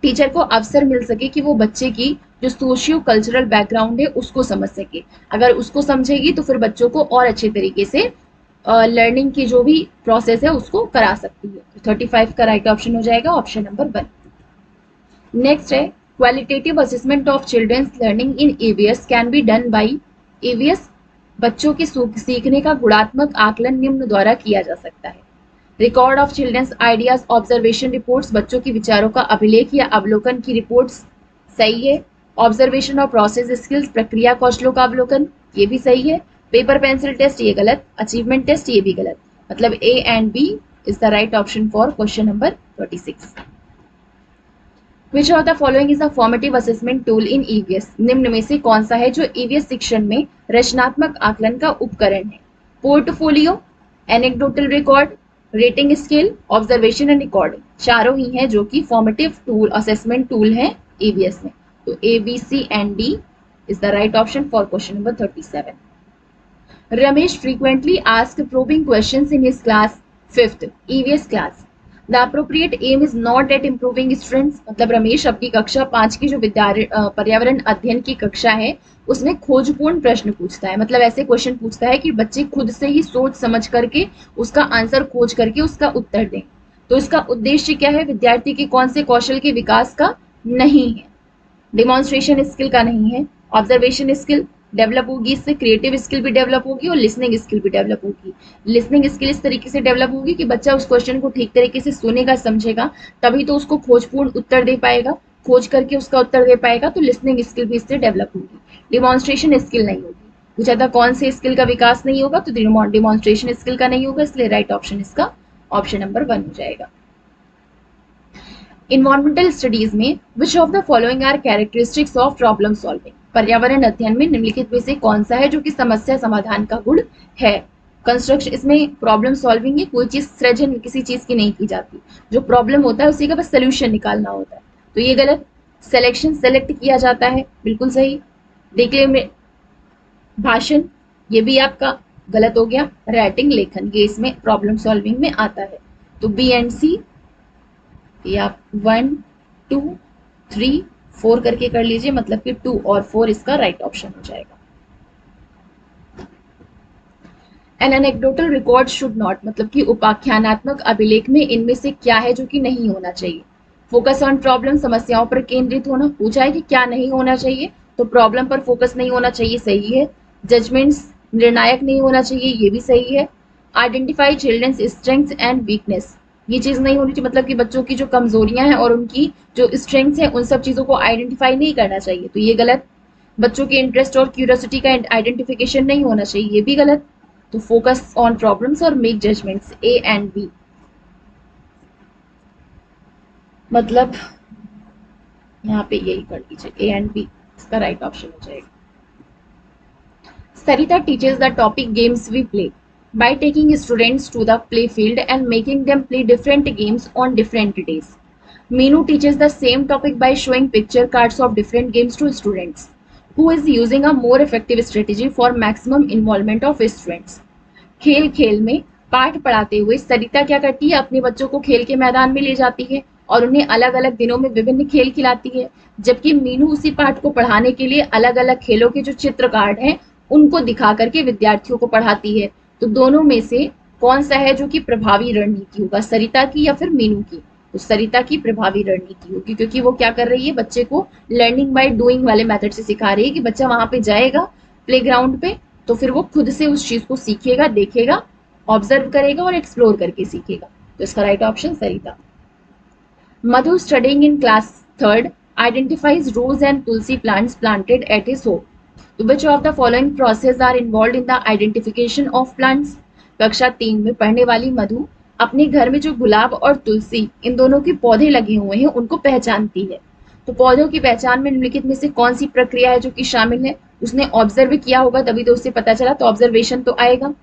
टीचर को अवसर मिल सके कि वो बच्चे की जो सोशियो कल्चरल बैकग्राउंड है उसको समझ सके। अगर उसको समझेगी तो फिर बच्चों को और अच्छे तरीके से लर्निंग की जो भी प्रोसेस है उसको करा सकती है। तो 35 का राइट ऑप्शन हो जाएगा ऑप्शन नंबर 1। नेक्स्ट है qualitative assessment of children's learning in EVS can be done by EVS. बच्चों के सीखने का गुणात्मक आकलन निम्न द्वारा किया जा सकता है। Record of children's ideas observation reports, बच्चों के विचारों का अभिलेख या अवलोकन की रिपोर्ट्स, सही है। ऑब्जर्वेशन ऑफ प्रोसेस स्किल्स, प्रक्रिया कौशलों का अवलोकन, ये भी सही है। पेपर पेंसिल टेस्ट, ये गलत। अचीवमेंट टेस्ट, ये भी गलत। मतलब A and B is the right option for question number 36। Which of the following is a formative assessment tool in EVS? निम्न में से कौन सा है जो EVS शिक्षण में रचनात्मक आकलन का उपकरण है? Portfolio, anecdotal record, rating scale, observation and recording, चारों ही हैं जो कि फॉर्मेटिव टूल असेसमेंट टूल हैं EVS में। तो A, B, C and D is the right option for question number 37. Ramesh frequently asked probing questions in his class 5th EVS class. The appropriate aim is not at improving students, मतलब रमेश अपनी कक्षा 5 की जो पर्यावरण अध्ययन की कक्षा है उसमें खोजपूर्ण प्रश्न पूछता है। मतलब ऐसे क्वेश्चन पूछता है कि बच्चे खुद से ही सोच समझ करके उसका आंसर खोज करके उसका उत्तर दें। तो इसका उद्देश्य क्या है, विद्यार्थी के कौन से कौशल के विकास का नहीं है, डिमॉन्स्ट्रेशन स्किल का नहीं है, ऑब्जर्वेशन स्किल डेवलप होगी, इससे क्रिएटिव स्किल भी डेवलप होगी और लिसनिंग स्किल भी डेवलप होगी। लिसनिंग स्किल इस तरीके से डेवलप होगी कि बच्चा उस क्वेश्चन को ठीक तरीके से सुनेगा, समझेगा, तभी तो उसको खोजपूर्ण उत्तर दे पाएगा, खोज करके उसका उत्तर दे पाएगा। तो लिसनिंग स्किल भी इससे डेवलप होगी। डिमॉन्स्ट्रेशन स्किल नहीं होगी। पूछा था कौन से स्किल का विकास नहीं होगा, तो डिमॉन्स्ट्रेशन स्किल का नहीं होगा, इसलिए राइट ऑप्शन इसका ऑप्शन नंबर 1 हो जाएगा। इन्वायरमेंटल स्टडीज में which of the following are characteristics of problem solving, पर्यावरण अध्ययन में निम्नलिखित में से कौन सा है जो कि समस्या समाधान का गुण है। कंस्ट्रक्शन, इसमें प्रॉब्लम सॉल्विंग है, कोई चीज सृजन किसी चीज की नहीं की जाती, जो प्रॉब्लम होता है उसी का बस सोल्यूशन निकालना होता है। तो ये गलत। सिलेक्शन, सेलेक्ट किया जाता है, बिल्कुल सही। देखले में भाषण, ये भी आपका गलत हो गया। राइटिंग, लेखन, ये इसमें प्रॉब्लम सॉल्विंग में आता है। तो बी एंड सी या 1 2 3 4 करके कर लीजिए, मतलब कि 2 और 4 इसका राइट ऑप्शन हो जाएगा। An anecdotal record should not, मतलब कि उपाख्यानात्मक अभिलेख में इनमें से क्या है जो कि नहीं होना चाहिए। फोकस ऑन प्रॉब्लम, समस्याओं पर केंद्रित होना। पूछा है कि क्या नहीं होना चाहिए, तो प्रॉब्लम पर फोकस नहीं होना चाहिए, सही है। जजमेंट्स, निर्णायक नहीं होना चाहिए, ये भी सही है। Identify children's strengths and weakness, ये चीज नहीं होनी चाहिए, मतलब कि बच्चों की जो कमजोरियां हैं और उनकी जो स्ट्रेंथ्स हैं उन सब चीजों को आइडेंटिफाई नहीं करना चाहिए, तो ये गलत। बच्चों के इंटरेस्ट और क्यूरियोसिटी का आइडेंटिफिकेशन नहीं होना चाहिए, ये भी गलत। तो फोकस ऑन प्रॉब्लम्स और make judgements, A and B. मतलब यहाँ पे यही कर लीजिए, ए एंड बी इसका राइट ऑप्शन हो जाएगा। Sarita teaches the topic games we play by taking students to the play field and making them play different games on different days. Meenu teaches the same topic by showing picture cards of different games to students. Who is using a more effective strategy for maximum involvement of students? खेल खेल में पाठ पढ़ाते हुए सरिता क्या करती है, अपने बच्चों को खेल के मैदान में ले जाती है और उन्हें अलग अलग दिनों में विभिन्न खेल खिलाती है, जबकि मीनू उसी पाठ को पढ़ाने के लिए अलग अलग खेलों के जो चित्र कार्ड हैं उनको दिखा करके विद्यार्थियों को पढ़ाती है। तो दोनों में से कौन सा है जो कि प्रभावी रणनीति होगा, सरिता की या फिर मीनू की? तो सरिता की प्रभावी रणनीति होगी, क्योंकि वो क्या कर रही है, बच्चे को लर्निंग बाय डूइंग वाले मेथड से सिखा रही है कि बच्चा वहां पे जाएगा प्लेग्राउंड पे तो फिर वो खुद से उस चीज को सीखेगा, देखेगा, ऑब्जर्व करेगा और एक्सप्लोर करके सीखेगा। तो इसका right option Sarita. Madhu studying in class third identifies rose and tulsi plants planted at his home. तो which of the following process are involve in the identification of plants? कक्षा 3 में पढ़ने वाली मधु अपने घर में जो गुलाब और तुलसी इन दोनों के पौधे लगे हुए हैं उनको पहचानती है। तो पौधों की पहचान में निम्नलिखित में से कौन सी प्रक्रिया है जो कि शामिल है? उसने ऑब्जर्व किया होगा तभी तो उससे पता चला, तो ऑब्जर्वेशन तो आएगा।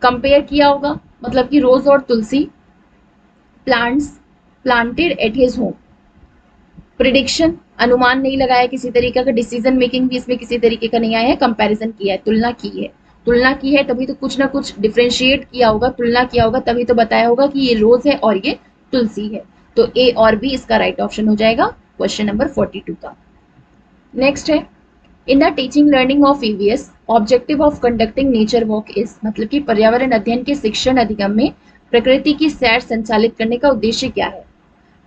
कंपेयर किया होगा, मतलब कि रोज और tulsi plants planted at his home. Prediction, अनुमान नहीं लगाया किसी तरीके का, डिसीजन मेकिंग भी इसमें किसी तरीके का नहीं आया है, कंपैरिजन किया है, तुलना की है। तुलना की है तभी तो कुछ ना कुछ डिफ्रेंशिएट किया होगा, तुलना किया होगा तभी तो बताया होगा कि ये रोज है और ये तुलसी है। तो ए और बी इसका राइट ऑप्शन हो जाएगा क्वेश्चन नंबर 42 का। नेक्स्ट है, in the teaching learning of EVS objective of conducting nature walk is, मतलब कि पर्यावरण अध्ययन के शिक्षण अधिगम में प्रकृति की सैर संचालित करने का उद्देश्य क्या है?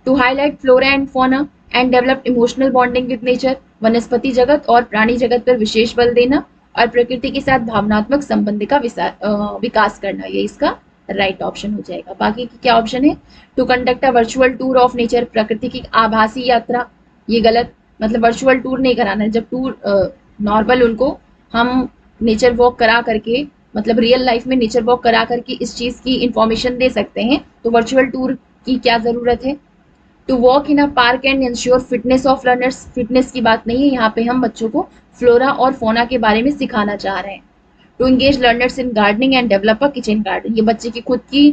To highlight flora and fauna and develop emotional bonding with nature, वनस्पति जगत और प्राणी जगत पर विशेष बल देना और प्रकृति के साथ भावनात्मक संबंध का विकास करना, ये इसका राइट ऑप्शन हो जाएगा। बाकी की क्या ऑप्शन है? To conduct a virtual tour of nature, प्रकृति की आभासी यात्रा, ये गलत, मतलब वर्चुअल टूर नहीं कराना है, जब टूर नॉर्मल उनको हम नेचर वॉक करा करके, मतलब रियल लाइफ में नेचर वॉक करा करके इस चीज की इंफॉर्मेशन दे सकते हैं, तो वर्चुअल टूर की क्या जरूरत है? To walk in a park and ensure fitness of learners, fitness की बात नहीं है यहाँ पे, हम बच्चों को फ्लोरा और फोना के बारे में सिखाना चाह रहे हैं। To engage learners in gardening and develop a kitchen garden, ये बच्चे की खुद की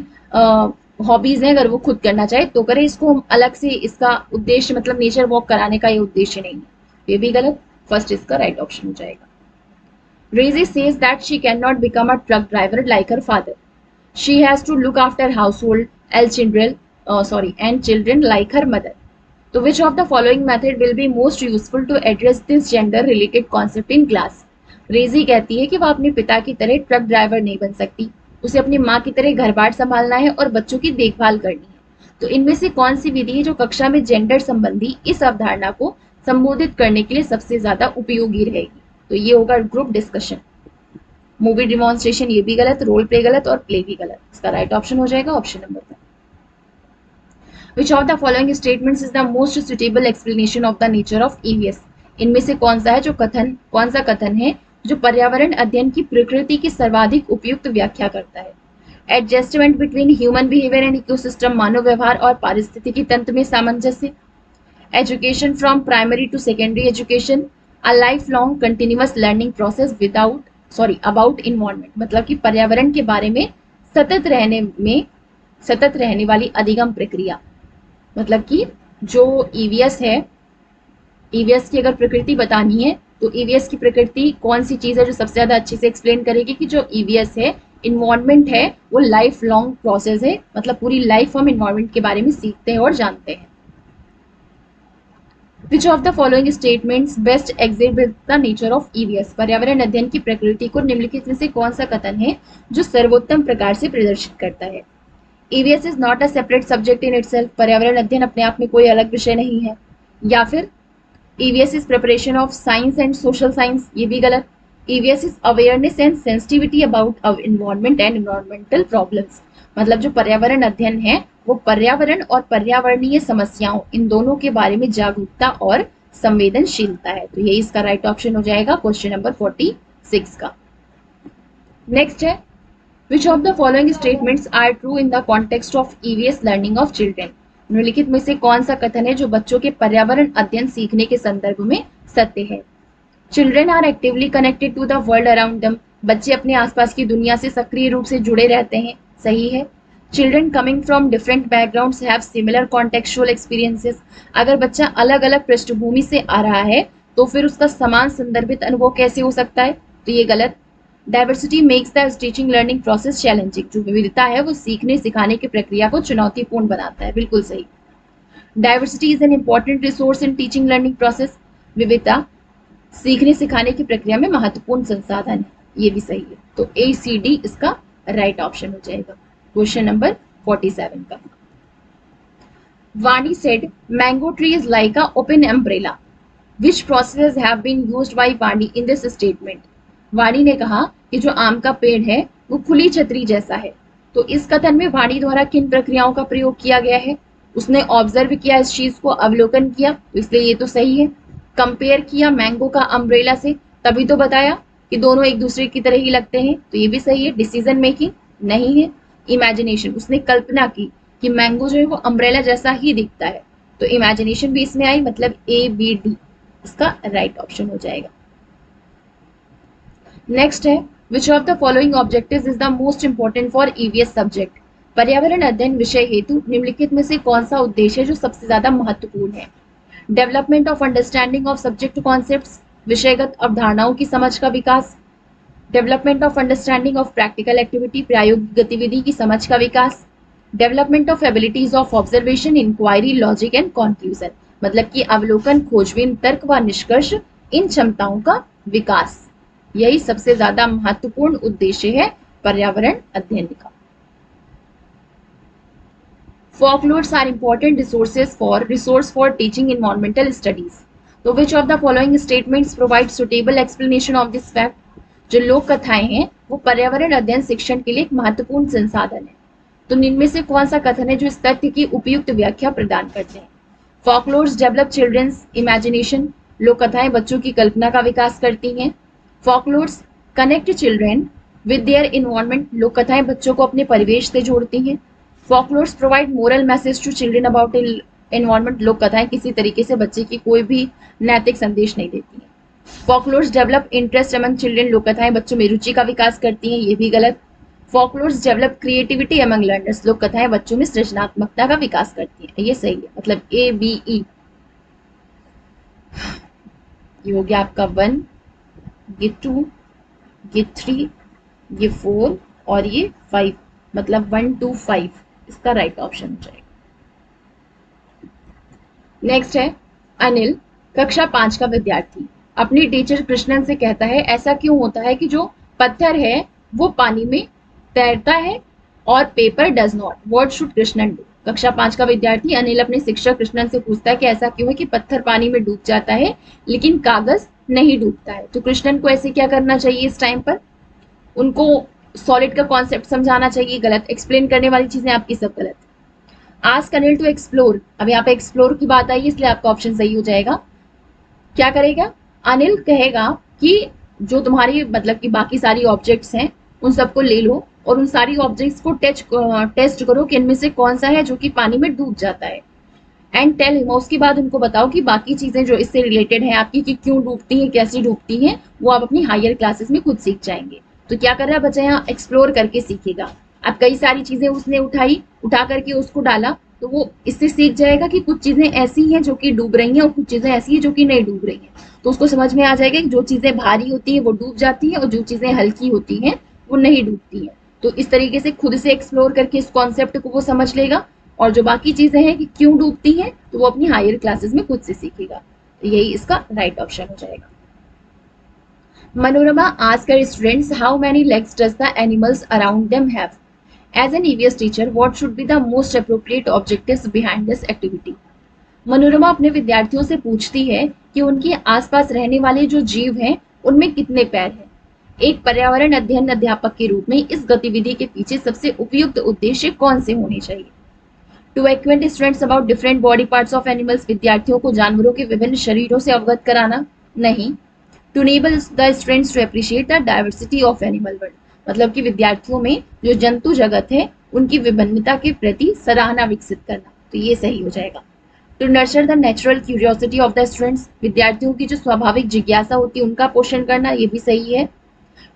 हॉबीज है, अगर वो खुद करना चाहे तो करे, इसको हम अलग से इसका उद्देश्य मतलब नेचर वॉक कराने का ये उद्देश्य नहीं है, ये भी गलत। फर्स्ट इसका राइट ऑप्शन हो जाएगा। Razi says that she cannot become a truck driver like her father. She has to look after household and children like her mother. So which of the following method will be most useful to address this gender related concept in class? रेजी कहती है कि वह अपने पिता की तरह truck driver नहीं बन सकती, उसे अपनी माँ की तरह घर बार संभालना है और बच्चों की देखभाल करनी है। तो इनमें से कौन सी विधि है जो कक्षा में जेंडर संबंधी इस अवधारणा को संबोधित करने के लिए सबसे ज्यादा उपयोगी रहेगी? तो ये होगा ग्रुप डिस्कशन। मूवी डिमॉन्स्ट्रेशन ये भी गलत, रोल प्ले गलत और प्ले भी गलत, इसका राइट ऑप्शन हो जाएगा option number 1। Which of the following statements is the most suitable explanation of the nature of EVS? इनमें से कौन सा कथन है जो पर्यावरण अध्ययन की प्रकृति की सर्वाधिक उपयुक्त व्याख्या करता है? Adjustment between human behaviour and ecosystem, मानव व्यवहार और पारिस्थितिकी तंत्र में सामंजस्य। Education from primary to secondary education, a life long continuous learning process about environment, मतलब कि पर्यावरण के बारे में सतत रहने वाली अधिगम प्रक्रिया। मतलब कि जो ईवीएस है, ईवीएस की अगर प्रकृति बतानी है तो ईवीएस की प्रकृति कौन सी चीज है जो सबसे ज्यादा अच्छे से एक्सप्लेन करेगी कि जो ईवीएस है, इन्वायरमेंट है, वो लाइफ लॉन्ग प्रोसेस है, मतलब पूरी लाइफ हम इन्वायरमेंट के बारे में सीखते हैं और जानते हैं। Which of the following statements best exhibit the nature of EVS? पर्यावरण अध्ययन की प्रकृति को निम्नलिखित में से कौन सा कथन है जो सर्वोत्तम प्रकार से प्रदर्शित करता है? EVS is not a separate subject in itself, पर्यावरण अध्ययन अपने आप में कोई अलग विषय नहीं है। या फिर EVS is preparation of science and social science, ये भी गलत। EVS is awareness and sensitivity about our environment and environmental problems, मतलब जो पर्यावरण अध्ययन है वो पर्यावरण और पर्यावरणीय समस्याओं इन दोनों के बारे में जागरूकता और संवेदनशीलता है। तो यही इसका राइट ऑप्शन हो जाएगा क्वेश्चन नंबर 46 का। नेक्स्ट है, which of the following statements are true in the context of EVS learning of children? निम्नलिखित में से कौन सा कथन है जो बच्चों के पर्यावरण अध्ययन सीखने के संदर्भ में सत्य है? Children are actively connected to the world around them, बच्चे अपने आसपास की दुनिया से सक्रिय रूप से जुड़े रहते हैं, सही है। Children coming from different backgrounds have similar contextual experiences. अगर बच्चा अलग अलग पृष्ठभूमि से आ रहा है तो फिर उसका समान संदर्भित अनुभव कैसे हो सकता है, तो ये गलत। Diversity makes the teaching learning process challenging. जो विविधता है वो सीखने सिखाने की प्रक्रिया को चुनौतीपूर्ण बनाता है, बिल्कुल सही। Diversity is an important resource in teaching learning process. विविधता सीखने सिखाने की प्रक्रिया में महत्वपूर्ण संसाधन है, ये भी सही है। तो ए सी डी इसका राइट ऑप्शन हो जाएगा क्वेश्चन नंबर 47 का। Vani said mango tree is like a open umbrella. Which process have been used by Vani in this statement. Vani ने कहा कि जो आम का पेड़ है वो खुली छतरी जैसा है। तो इस कथन में वाणी द्वारा किन प्रक्रियाओं का प्रयोग किया गया है। उसने ऑब्जर्व किया, इस चीज को अवलोकन किया, तो इसलिए ये तो सही है। कंपेयर किया मैंगो का अम्ब्रेला से, तभी तो बताया कि दोनों एक दूसरे की तरह ही लगते हैं, तो ये भी सही है। डिसीजन मेकिंग नहीं है। इमेजिनेशन, उसने कल्पना की कि मैंगो जो है वो अम्ब्रेला जैसा ही दिखता है, तो इमेजिनेशन भी इसमें आई, मतलब ए बी डी इसका राइट ऑप्शन हो जाएगा। नेक्स्ट है which of the following objectives is the most important for EVS subject. पर्यावरण अध्ययन विषय हेतु निम्नलिखित में से कौन सा उद्देश्य है जो सबसे ज्यादा महत्वपूर्ण है। Development of understanding of subject concepts, विषयगत अवधारणाओं की समझ का विकास। Development of understanding of practical activity, प्रायोगिक गतिविधि की समझ का विकास। Development of abilities of observation, inquiry, logic and conclusion, मतलब कि अवलोकन, खोजबीन, तर्क व निष्कर्ष, इन क्षमताओं का विकास। यही सबसे ज्यादा महत्वपूर्ण उद्देश्य है पर्यावरण अध्ययन का। Folklores are important resource for teaching environmental studies. तो which of the following statements provide suitable explanation of this fact? जो लोक कथाएं हैं वो पर्यावरण अध्ययन शिक्षण के लिए एक महत्वपूर्ण संसाधन है। तो इनमें से कौन सा कथन है जो इस तथ्य की उपयुक्त व्याख्या प्रदान करते हैं। Folklores develop children's imagination, लोक कथाएं बच्चों की कल्पना का विकास करती हैं। Folklores connect children with their environment, लोक कथाएं बच्चों को अपने परिवेश से जोड़ती हैं। Folklores provide moral message to children about environment, लोक कथाएं किसी तरीके से बच्चे की कोई भी नैतिक संदेश नहीं देती हैं। Folklores develop interest among children, लोक कथाएं बच्चों में रुचि का विकास करती हैं, ये भी गलत। Folklores develop creativity among learners, लोक कथाएं बच्चों में सृजनात्मकता का विकास करती हैं, ये सही है, मतलब ए बी ई। ये हो गया आपका 1, ये 2, ये 3, ये 4 और ये 5, मतलब 1 2 5 इसका राइट ऑप्शन हो जाएगा। नेक्स्ट है अनिल, कक्षा 5 का विद्यार्थी, अपनी टीचर कृष्णन से कहता है ऐसा क्यों होता है कि जो पत्थर है वो पानी में तैरता है और paper does not, what should Krishnan do. कक्षा 5 का विद्यार्थी अनिल अपने शिक्षक कृष्णन से पूछता है कि ऐसा क्यों है कि पत्थर पानी में डूब जाता है लेकिन कागज नहीं डूबता है। तो कृष्णन को ऐसे क्या करना चाहिए इस टाइम पर, उनको सॉलिड का कॉन्सेप्ट समझाना चाहिए। गलत, एक्सप्लेन करने वाली चीजें आपकी सब गलत। आस्क अनिल टू एक्सप्लोर, अब यहाँ पे एक्सप्लोर की बात आई इसलिए आपका ऑप्शन सही हो जाएगा। क्या करेगा, अनिल कहेगा कि जो तुम्हारी मतलब कि बाकी सारी ऑब्जेक्ट्स हैं उन सबको ले लो और उन सारी ऑब्जेक्ट्स को टेस्ट करो कि इनमें से कौन सा है जो कि पानी में डूब जाता है। एंड टेल हिम, उसके बाद उनको बताओ कि बाकी चीजें जो इससे रिलेटेड है आपकी कि क्यों डूबती हैं, कैसी डूबती हैं, वो आप अपनी हायर क्लासेस में खुद सीख जाएंगे। तो क्या कर रहा है बच्चा, यहाँ एक्सप्लोर करके सीखेगा। अब कई सारी चीजें उसने उठा करके उसको डाला तो वो इससे सीख जाएगा कि कुछ चीजें ऐसी हैं जो कि डूब रही हैं और कुछ चीजें ऐसी हैं जो कि नहीं डूब रही हैं। तो उसको समझ में आ जाएगा कि जो चीजें भारी होती हैं वो डूब जाती हैं और जो चीजें हल्की होती हैं वो नहीं डूबती हैं। तो इस तरीके से खुद से एक्सप्लोर करके इस कॉन्सेप्ट को वो समझ लेगा और जो बाकी चीजें हैं कि क्यों डूबती हैं तो वो अपनी हायर क्लासेस में खुद से सीखेगा। तो यही इसका राइट ऑप्शन हो जाएगा। Manorama asked her students how many legs does the animals around them have. As an EVS teacher, what should be the most appropriate objectives behind this activity? Manorama अपने विद्यार्थियों से पूछती है कि उनके आसपास रहने वाले जो जीव हैं उनमें कितने पैर हैं। एक पर्यावरण अध्ययन अध्यापक के रूप में इस गतिविधि के पीछे सबसे उपयुक्त उद्देश्य कौन से होने चाहिए। To acquaint students about different body parts of animals, विद्यार्थियों को जानवरों के विभिन्न शरीरों से अवगत कराना, नहीं। To enable the students to appreciate the diversity of animal world, मतलब कि विद्यार्थियों में जो जंतु जगत है उनकी विभिन्नता के प्रति सराहना विकसित करना, तो ये सही हो जाएगा। To nurture the natural curiosity of the students, विद्यार्थियों की जो स्वाभाविक जिज्ञासा होती है उनका पोषण करना, ये भी सही है।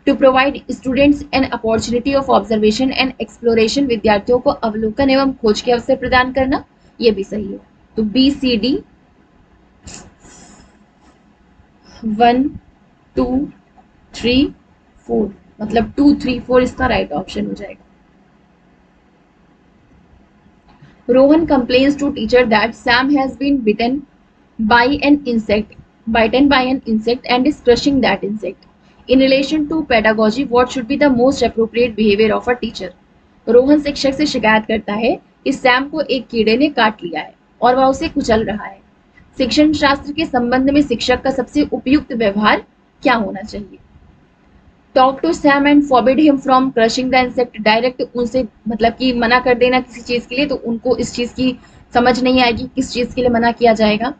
To provide students an opportunity of observation and exploration, विद्यार्थियों को अवलोकन एवं खोज के अवसर प्रदान करना, ये भी सही है। तो बी सी डी 1 2 3 4, मतलब 2 3 4 इसका राइट ऑप्शन हो जाएगा। Rohan complains to teacher that Sam has been by an insect bitten by an insect and is crushing that insect. In relation to pedagogy, what should be the most appropriate behavior of a teacher? Rohan शिक्षक से शिकायत करता है कि Sam को एक कीड़े ने काट लिया है और वह उसे कुचल रहा है। शिक्षण शास्त्र के संबंध में शिक्षक का सबसे उपयुक्त व्यवहार क्या होना चाहिए? Talk to Sam and forbid him from crushing the insect, direct उनसे मतलब कि मना कर देना किसी चीज के लिए, तो उनको इस चीज की समझ नहीं आएगी किस चीज के लिए मना किया जाएगा।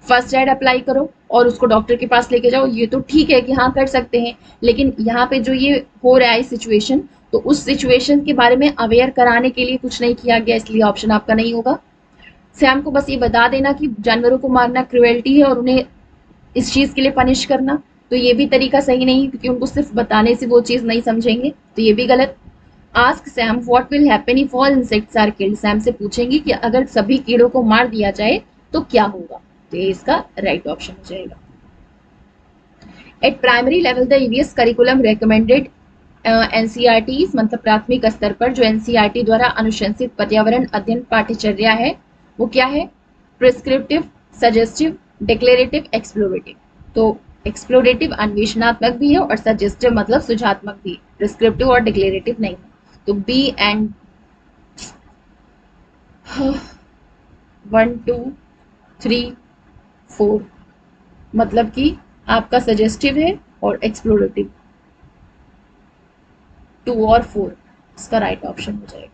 फर्स्ट एड अप्लाई करो और उसको डॉक्टर के पास लेके जाओ, ये तो ठीक है कि हाँ कर सकते हैं, लेकिन यहाँ पे जो ये हो रहा है सिचुएशन, तो उस सिचुएशन के बारे में अवेयर कराने के लिए कुछ नहीं किया गया, इसलिए ऑप्शन आपका नहीं होगा। सैम को बस ये बता देना कि जानवरों को मारना क्रुएल्टी है और उन्हें इस चीज के लिए पनिश करना, तो ये भी तरीका सही नहीं, क्योंकि उनको सिर्फ बताने से वो चीज नहीं समझेंगे, तो ये भी गलत। Ask Sam what will happen if all insects are killed, Sam से पूछेंगे कि अगर सभी कीड़ों को मार दिया जाए तो क्या होगा, तो ये इसका राइट ऑप्शन हो जाएगा। Eight primary level the EVS curriculum recommended NCERT, मतलब प्राथमिक स्तर पर जो एनसीईआरटी द्वारा अनुशंसित पर्यावरण अध्ययन पाठ्यचर्या है वो क्या है? Prescriptive, suggestive, declarative, explorative. तो एक्सप्लोरेटिव अन्वेषणात्मक भी है और सजेस्टिव मतलब सुझात्मक भी, प्रिस्क्रिप्टिव और डिक्लेरेटिव नहीं। तो बी एंड 1 2 3 4, मतलब कि आपका सजेस्टिव है और एक्सप्लोरेटिव 2 और 4 इसका राइट ऑप्शन हो जाएगा।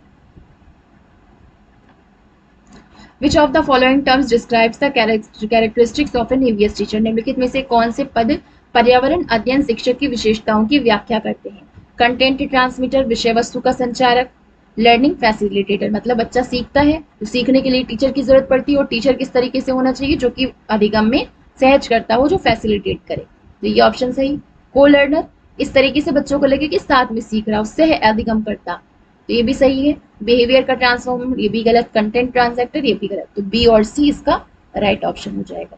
Which of the following terms describes the characteristics of an EVS teacher? निम्नलिखित में से कौन से पद पर्यावरण अध्ययन शिक्षक की विशेषताओं की व्याख्या करते हैं? कंटेंट ट्रांसमीटर, विषय वस्तु का संचारक, लर्निंग फैसिलिटेटर, मतलब बच्चा सीखता है तो सीखने के लिए टीचर की जरूरत पड़ती है, और टीचर किस तरीके से होना चाहिए? जो कि अधिगम में सहज करता हो, जो फैसिलिटेट करे, तो ये ऑप्शन सही। को लर्नर, इस तरीके से बच्चों को लगे कि साथ में सीख रहा, उससे अधिगम करता, तो ये भी सही है। बिहेवियर का ट्रांसफॉर्म, ये भी गलत। कंटेंट ट्रांसैक्टर, ये भी गलत, तो बी और सी इसका राइट ऑप्शन हो जाएगा।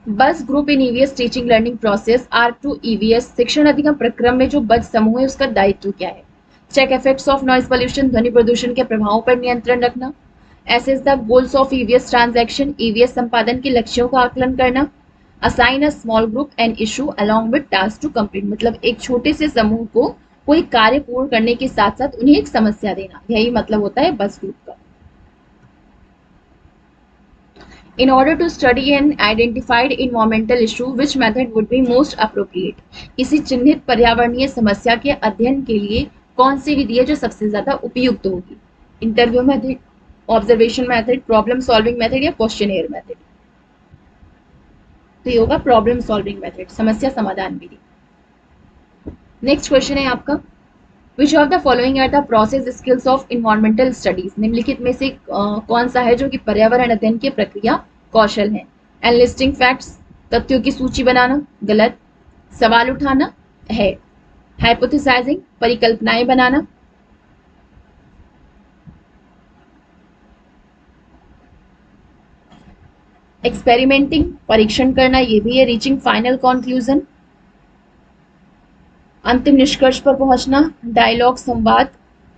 Buzz group in EVS teaching learning process are to EVS, शिक्षण अधिगम प्रक्रम में जो बज समूह है उसका दायित्व क्या है? Check effects of noise pollution, ध्वनि प्रदूषण के प्रभावों पर नियंत्रण रखना, assess the goals of EVS transaction, EVS संपादन के लक्ष्यों का आकलन करना, assign a small group and issue along with task to complete, मतलब एक छोटे से समूह को कोई कार्य पूर्ण करने के साथ साथ उन्हें एक समस्या देना, यही मतलब होता है बस ग्रुप का। In order to study an identified environmental issue, which method would be most appropriate? किसी चिन्हित पर्यावरणीय समस्या के अध्ययन के लिए कौन सी विधि है जो सबसे ज्यादा उपयुक्त होगी? Interview method, observation method, problem solving method या क्वेश्चनेयर मेथड? तो ये होगा प्रॉब्लम सॉल्विंग मेथड, समस्या समाधान विधि। नेक्स्ट क्वेश्चन है आपका, which of the following are the process skills of environmental studies, निम्नलिखित में से कौन सा है जो कि पर्यावरण अध्ययन की प्रक्रिया कौशल है? एनलिस्टिंग फैक्ट्स, तथ्यों की सूची बनाना, गलत। सवाल उठाना है। हाइपोथेसाइजिंग, परिकल्पनाएं बनाना। एक्सपेरिमेंटिंग, परीक्षण करना, ये भी है। रीचिंग फाइनल कंक्लूजन, अंतिम निष्कर्ष पर पहुंचना। डायलॉग, संवाद।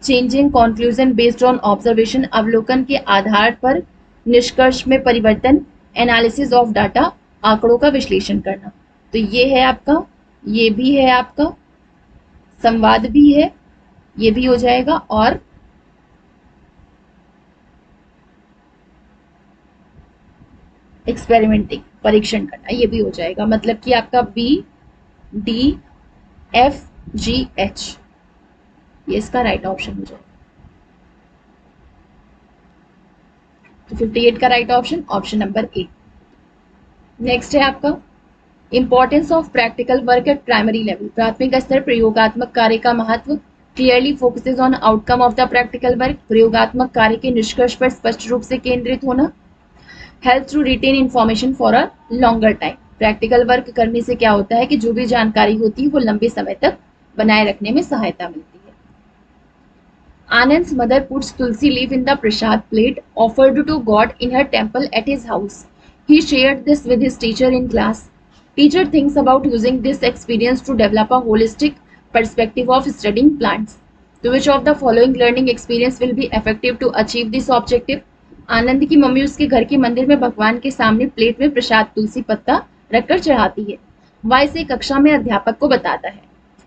Changing conclusion based on observation, अवलोकन के आधार पर निष्कर्ष में परिवर्तन। एनालिसिस ऑफ डाटा, आंकड़ों का विश्लेषण करना। तो ये है आपका, ये भी है आपका, संवाद भी है, ये भी हो जाएगा, और एक्सपेरिमेंटिंग, परीक्षण करना, ये भी हो जाएगा। मतलब कि आपका B D F G H, ये इसका राइट ऑप्शन हो जाएगा। तो 58 का right option option number A. Next है आपका, importance of practical work at primary level, प्राथमिक स्तर प्रयोगात्मक कार्य का महत्व। Clearly focuses on outcome of the practical work, प्रयोगात्मक कार्य के निष्कर्ष पर स्पष्ट रूप से केंद्रित होना। Help to retain information for a longer time, practical work करने से क्या होता है कि जो भी जानकारी होती है वो लंबे समय तक बनाए रखने में सहायता मिलती है। Anand's mother puts tulsi leaf in the prasad plate offered to God in her temple at his house. He shared this with his teacher in class. Teacher thinks about using this experience to develop a holistic perspective of studying plants. So which of the following learning experience will be effective to achieve this objective? आनंद की mummy उसके घर के मंदिर में भगवान के सामने plate में प्रसाद तुलसी पत्ता रखकर चढ़ाती है। वह इसे कक्षा में अध्यापक को बताता है।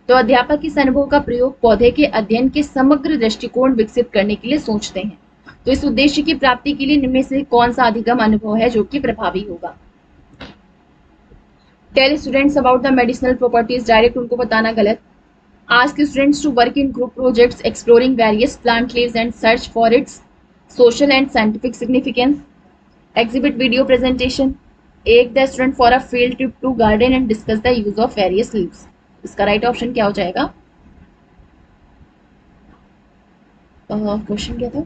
तो अध्यापक इस अनुभव का प्रयोग पौधे के अध्ययन के समग्र दृष्टिकोण विकसित करने के लिए सोचते हैं। तो इस उद्देश्य की प्राप्ति के लिए इनमें से कौन सा अधिगम अनुभव है जो कि प्रभावी होगा? Tell students about the medicinal properties, direct उनको बताना गलत। Ask students to work in group projects exploring various plant leaves and search for its social and scientific significance. Exhibit video presentation. Take the student for a field trip to garden and discuss the use of various leaves. इसका right option क्या हो जाएगा? Question क्या था?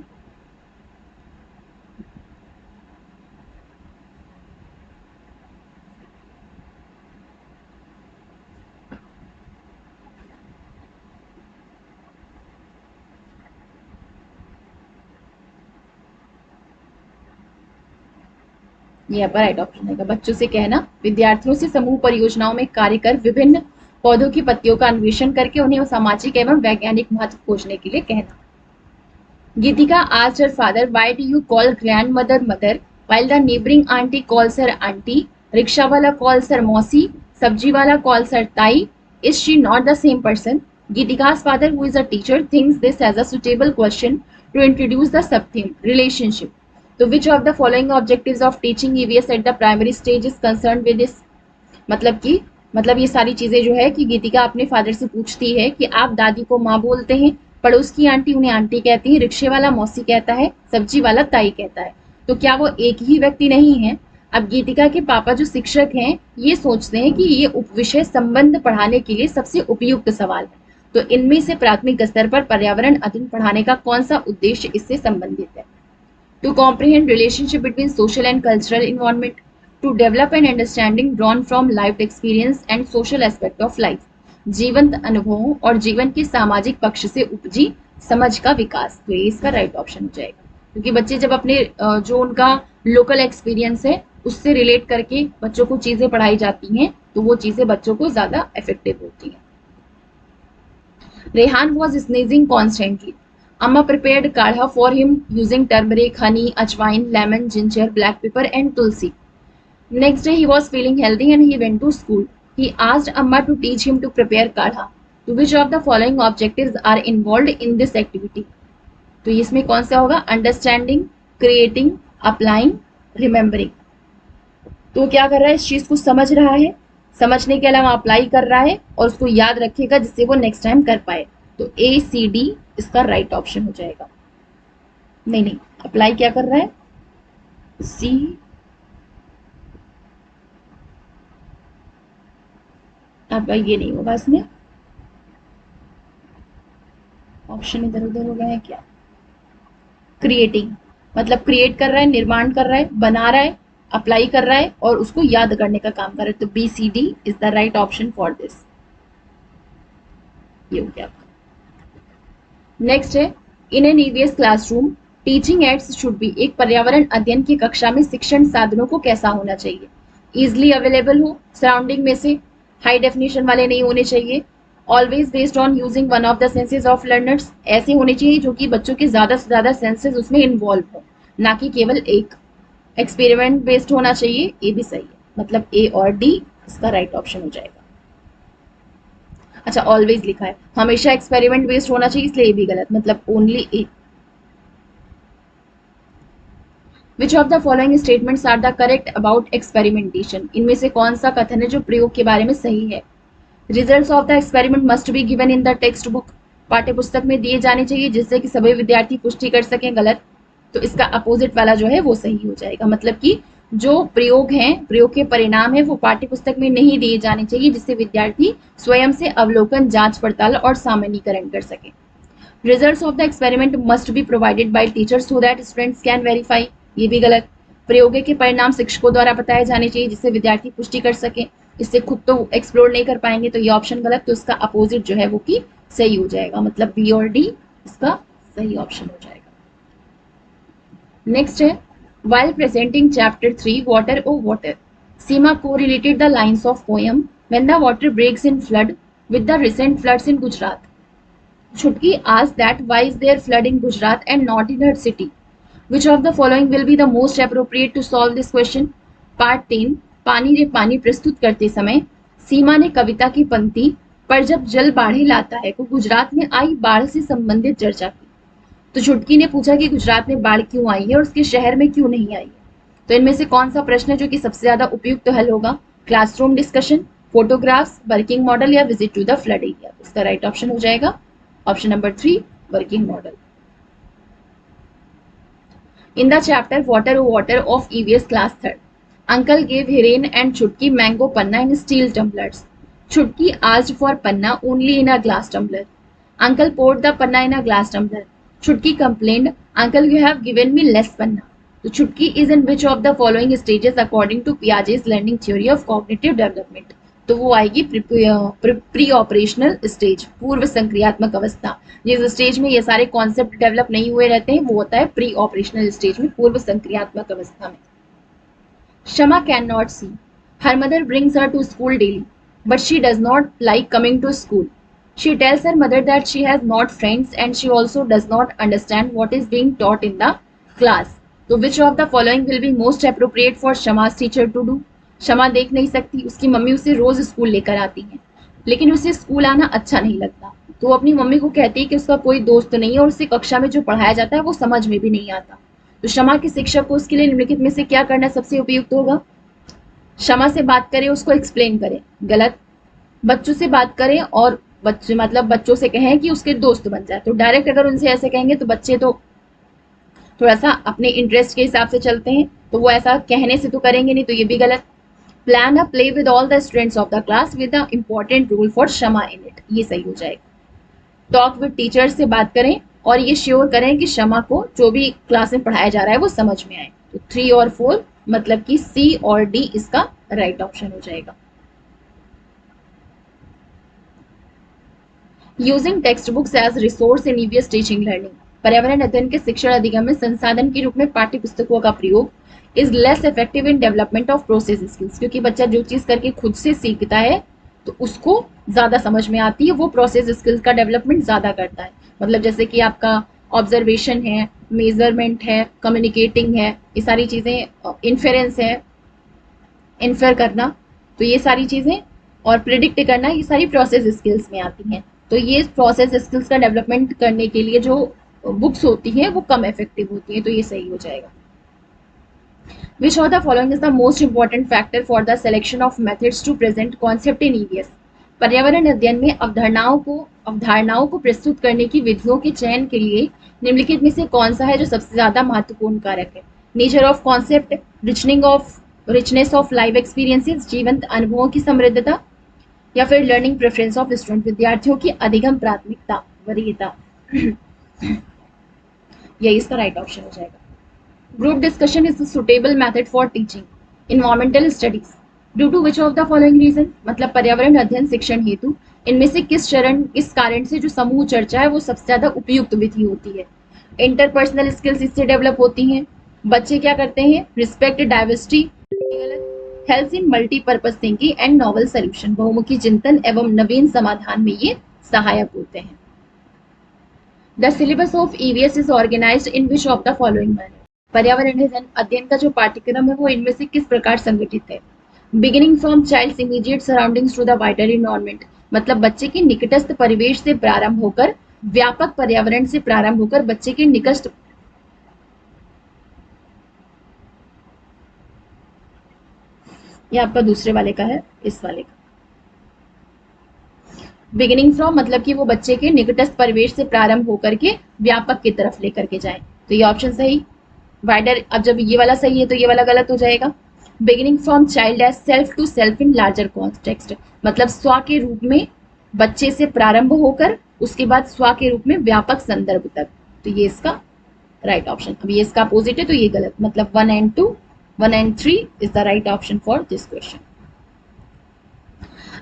ये आपका right option रहेगा। बच्चों से कहना, विद्यार्थियों से समूह परियोजनाओं में कार्य कर विभिन्न पौधों की पत्तियों का अन्वेषण करके उन्हें सामाजिक एवं वैज्ञानिक महत्व खोजने के लिए कहना। गीतिका asked her father, why do you call grandmother mother while the neighboring auntie calls her auntie, rickshaw wala calls her mausi, sabji wala calls her tai? Is she not the same person? Geetika's father, who is a teacher, thinks this as a suitable question to introduce the sub-theme relationship. So which of the following objectives of teaching EVS at the primary stage is concerned with this? मतलब ये सारी चीजें जो है कि गीतिका अपने father से पूछती है कि आप दादी को माँ बोलते हैं, पड़ोस की आंटी उन्हें आंटी कहती है, रिक्शे वाला मौसी कहता है, सब्जी वाला ताई कहता है। तो क्या वो एक ही व्यक्ति नहीं है? अब गीतिका के पापा जो शिक्षक हैं ये सोचते हैं कि ये उपविषय संबंध पढ़ाने के लिए सबसे उपयुक्त सवाल है। तो इनमें से प्राथमिक स्तर पर पर्यावरण अध्ययन पढ़ाने का कौन सा उद्देश्य इससे संबंधित है? To comprehend relationship between social and cultural environment, to develop an understanding drawn from life experience and social aspect of life, जीवंत अनुभवों और जीवन के सामाजिक पक्ष से उपजी समझ का विकास। तो ये इसका राइट ऑप्शन हो जाएगा, क्योंकि बच्चे जब अपने जो उनका लोकल एक्सपीरियंस है उससे रिलेट करके बच्चों को चीजें पढ़ाई जाती हैं तो वो चीजें बच्चों को ज्यादा इफेक्टिव होती हैं। Rehan was sneezing constantly. Amma prepared kadha for him using turmeric, honey, ajwain, lemon, ginger, black pepper and tulsi. Next day he was feeling healthy and he went to school. He asked Amma to teach him to prepare kadha. To which of the following objectives are involved in this activity? तो इसमें कौन सा होगा? Understanding, creating, applying, remembering. तो क्या कर रहा है? इस चीज को समझ रहा है, समझने के अलावा अप्लाई कर रहा है और उसको याद रखेगा जिससे वो नेक्स्ट टाइम कर पाए। तो ACD इसका राइट ऑप्शन हो जाएगा। नहीं, अप्लाई क्या कर रहा है? C, आपका ये नहीं होगा, इसमें ऑप्शन इधर उधर हो गए हैं क्या? क्रिएटिंग मतलब क्रिएट कर रहा है, निर्माण कर रहा है, बना रहा है, अप्लाई कर रहा है और उसको याद करने का काम कर रहा है। तो BCD is the right option for this. ये हो गया। नेक्स्ट है, in an EVS classroom teaching ads should be. एक पर्यावरण अध्ययन की कक्षा में शिक्षण साधनों को कैसा होना चाहिए? इजिली अवेलेबल हो, सराउंडिंग में से हाई डेफिनेशन वाले नहीं होने चाहिए, always based on using one of the senses of learners, ऐसे होने चाहिए जो कि बच्चों के ज्यादा से ज्यादा सेंसेस उसमें इन्वॉल्व हो, ना कि केवल एक। एक्सपेरिमेंट बेस्ड होना चाहिए, ये भी सही है, मतलब A और D इसका राइट ऑप्शन हो जाएगा। अच्छा, ऑलवेज लिखा है, हमेशा एक्सपेरिमेंट बेस्ड होना चाहिए, इसलिए ये भी गलत, मतलब only A। Which of the following statements are the correct about experimentation? इनमें से कौन सा कथन है जो प्रयोग के बारे में सही है? Results of the experiment must be given in the text book, पाठ्यपुस्तक में दिए जाने चाहिए जिससे कि सभी विद्यार्थी पुष्टि कर सकें, गलत। तो इसका अपोजिट वाला जो है वो सही हो जाएगा, मतलब कि जो प्रयोग हैं, प्रयोग के परिणाम है वो पाठ्यपुस्तक में नहीं दिए जाने चाहिए जिससे विद्यार्थी स्वयं से अवलोकन, जांच पड़ताल और सामान्यीकरण कर सके। Results of the experiment must be provided by teachers so that students can verify, ये भी गलत। प्रयोगों के परिणाम शिक्षकों द्वारा बताए जाने चाहिए जिससे विद्यार्थी पुष्टि कर सके। इससे खुद तो एक्सप्लोर नहीं कर पाएंगे, तो ये ऑप्शन गलत, तो इसका अपोजिट जो है वो कि सही हो जाएगा, मतलब बी और डी इसका सही ऑप्शन हो जाएगा। नेक्स्ट है, while presenting chapter 3 water or water, Seema correlated the lines of poem when the water breaks in flood with the recent floods in Gujarat. Chutki asked that why is there flood in Gujarat and not in her city? Which of the following will be the most appropriate to solve this question? Part 3, पानी रे पानी प्रस्तुत करते समय सीमा ने कविता की पंक्ति पर जब जल बाढ़े लाता है को गुजरात में आई बाढ़ से संबंधित चर्चा की। तो छुटकी ने पूछा कि गुजरात में बाढ़ क्यों आई है और उसके शहर में क्यों नहीं आई है। तो इनमें से कौन सा प्रश्न है जो कि सबसे ज्यादा उपयुक्त हल होगा? Classroom discussion, photographs, working model या visit to the flood area? इसका राइट ऑप्शन हो जाएगा option number 3, working model. In the chapter Water O Water of EVS class 3rd, Uncle gave Hiren and Chutki mango panna in steel tumblers. Chutki asked for panna only in a glass tumbler. Uncle poured the panna in a glass tumbler. Chutki complained, Uncle, you have given me less panna. So Chutki is in which of the following stages according to Piaget's learning theory of cognitive development? तो वो आएगी pre operational stage, पूर्व संक्रियात्मक अवस्था। जिस stage में ये सारे concept develop नहीं हुए रहते हैं वो होता है प्री ऑपरेशनल स्टेज में, पूर्व संक्रियात्मक अवस्था में। Shama cannot see. Her mother brings her to school daily, but she does not like coming to school. She tells her mother that she has not friends and she also does not understand what is being taught in the class. So which of the following will be most appropriate for Shama's teacher to do? शमा देख नहीं सकती, उसकी mummy उसे रोज school लेकर आती है, लेकिन उसे स्कूल आना अच्छा नहीं लगता, तो वो अपनी मम्मी को कहती है कि उसका कोई दोस्त नहीं है और उसे कक्षा में जो पढ़ाया जाता है वो समझ में भी नहीं आता। तो शमा के शिक्षक को उसके लिए निम्नलिखित में से क्या करना सबसे उपयुक्त होगा? शमा से बात करें, उसको एक्सप्लेन करें, गलत। बच्चों से बात करें और बच्चे मतलब बच्चों से कहें कि उसके दोस्त बन जाए। तो डायरेक्ट अगर उनसे ऐसे कहेंगे तो बच्चे तो थोड़ा सा अपने इंटरेस्ट के हिसाब से चलते हैं, तो वो ऐसा कहने से तो करेंगे नहीं, तो ये भी गलत। Plan a play with all the students of the class with the important rule for Shama in it, ये सही हो जाएगा। टॉक विद टीचर्स से बात करें और ये श्योर करें कि शमा को जो भी क्लास में पढ़ाया जा रहा है वो समझ में आए। तो 3 और 4 मतलब कि सी और डी इसका राइट ऑप्शन हो जाएगा। Using text books as resource in EVS teaching learning, पर्यावरण अध्ययन के शिक्षण अधिगम में संसाधन के रूप में पाठ्य पुस्तकों का प्रयोग is less effective in development of process skills, क्योंकि बच्चा जो चीज करके खुद से सीखता है तो उसको ज्यादा समझ में आती है, वो प्रोसेस स्किल्स का डेवलपमेंट ज्यादा करता है। मतलब जैसे कि आपका ऑब्जर्वेशन है, मेजरमेंट है, कम्युनिकेटिंग है, ये सारी चीजें, इन्फेरेंस है, इन्फेर करना, तो ये सारी चीजें, और प्रिडिक्ट करना, ये सारी प्रोसेस स्किल्स में आती हैं। तो ये प्रोसेस स्किल्स का डेवलपमेंट करने के लिए जो बुक्स होती हैं वो कम इफेक्टिव होती हैं, तो ये सही हो जाएगा। Which of the following is the most important factor for the selection of methods to present concept in EVS? पर्यावरण अध्ययन में अवधारणाओं को प्रस्तुत करने की विधियों के चयन के लिए निम्नलिखित में से कौन सा है जो सबसे ज्यादा महत्वपूर्ण कारक है? Nature of concept, richness of live experiences, जीवंत अनुभवों की समृद्धता, या फिर लर्निंग प्रेफरेंस ऑफ स्टूडेंट, विद्यार्थियों की अधिगम प्राथमिकता, वरीयता। यही इसका राइट ऑप्शन हो जाएगा। Group discussion is a suitable method for teaching environmental studies due to which of the following reason? मतलब पर्यावरण अध्ययन शिक्षण हेतु इनमें से किस कारण से जो समूह चर्चा है वो सबसे ज्यादा उपयुक्त विधि होती है? इंटरपर्सनल स्किल्स इससे डेवलप होती हैं। बच्चे क्या करते हैं? Respect diversity, helps in multipurpose thinking and novel solution, बहुमुखी चिंतन एवं नवीन समाधान में ये सहायक होते हैं। The syllabus of EVS is organized in which of the following manner? पर्यावरण अध्ययन का जो पाठ्यक्रम है वो इनमें से किस प्रकार संगठित है? Beginning from child's immediate surroundings to the wider environment, मतलब बच्चे के निकटस्थ परिवेश से प्रारंभ होकर व्यापक पर्यावरण से प्रारंभ होकर बच्चे के निकटस्थ, ये आपका दूसरे वाले का है, इस वाले का। बिगिनिंग फ्रॉम मतलब कि वो बच्चे के निकटस्थ परिवेश से प्रारंभ होकर के व्यापक की तरफ लेकर के जाए, तो ये ऑप्शन सही। वाइडर, अब जब ये वाला सही है तो ये वाला गलत हो जाएगा। Beginning from child as self to self in larger context, मतलब स्व के रूप में बच्चे से प्रारंभ होकर उसके बाद स्व के रूप में व्यापक संदर्भ तक, तो ये इसका राइट ऑप्शन। अब ये इसका अपोजिट है तो ये गलत, मतलब 1 and 2 1 and 3 is the right option for this question.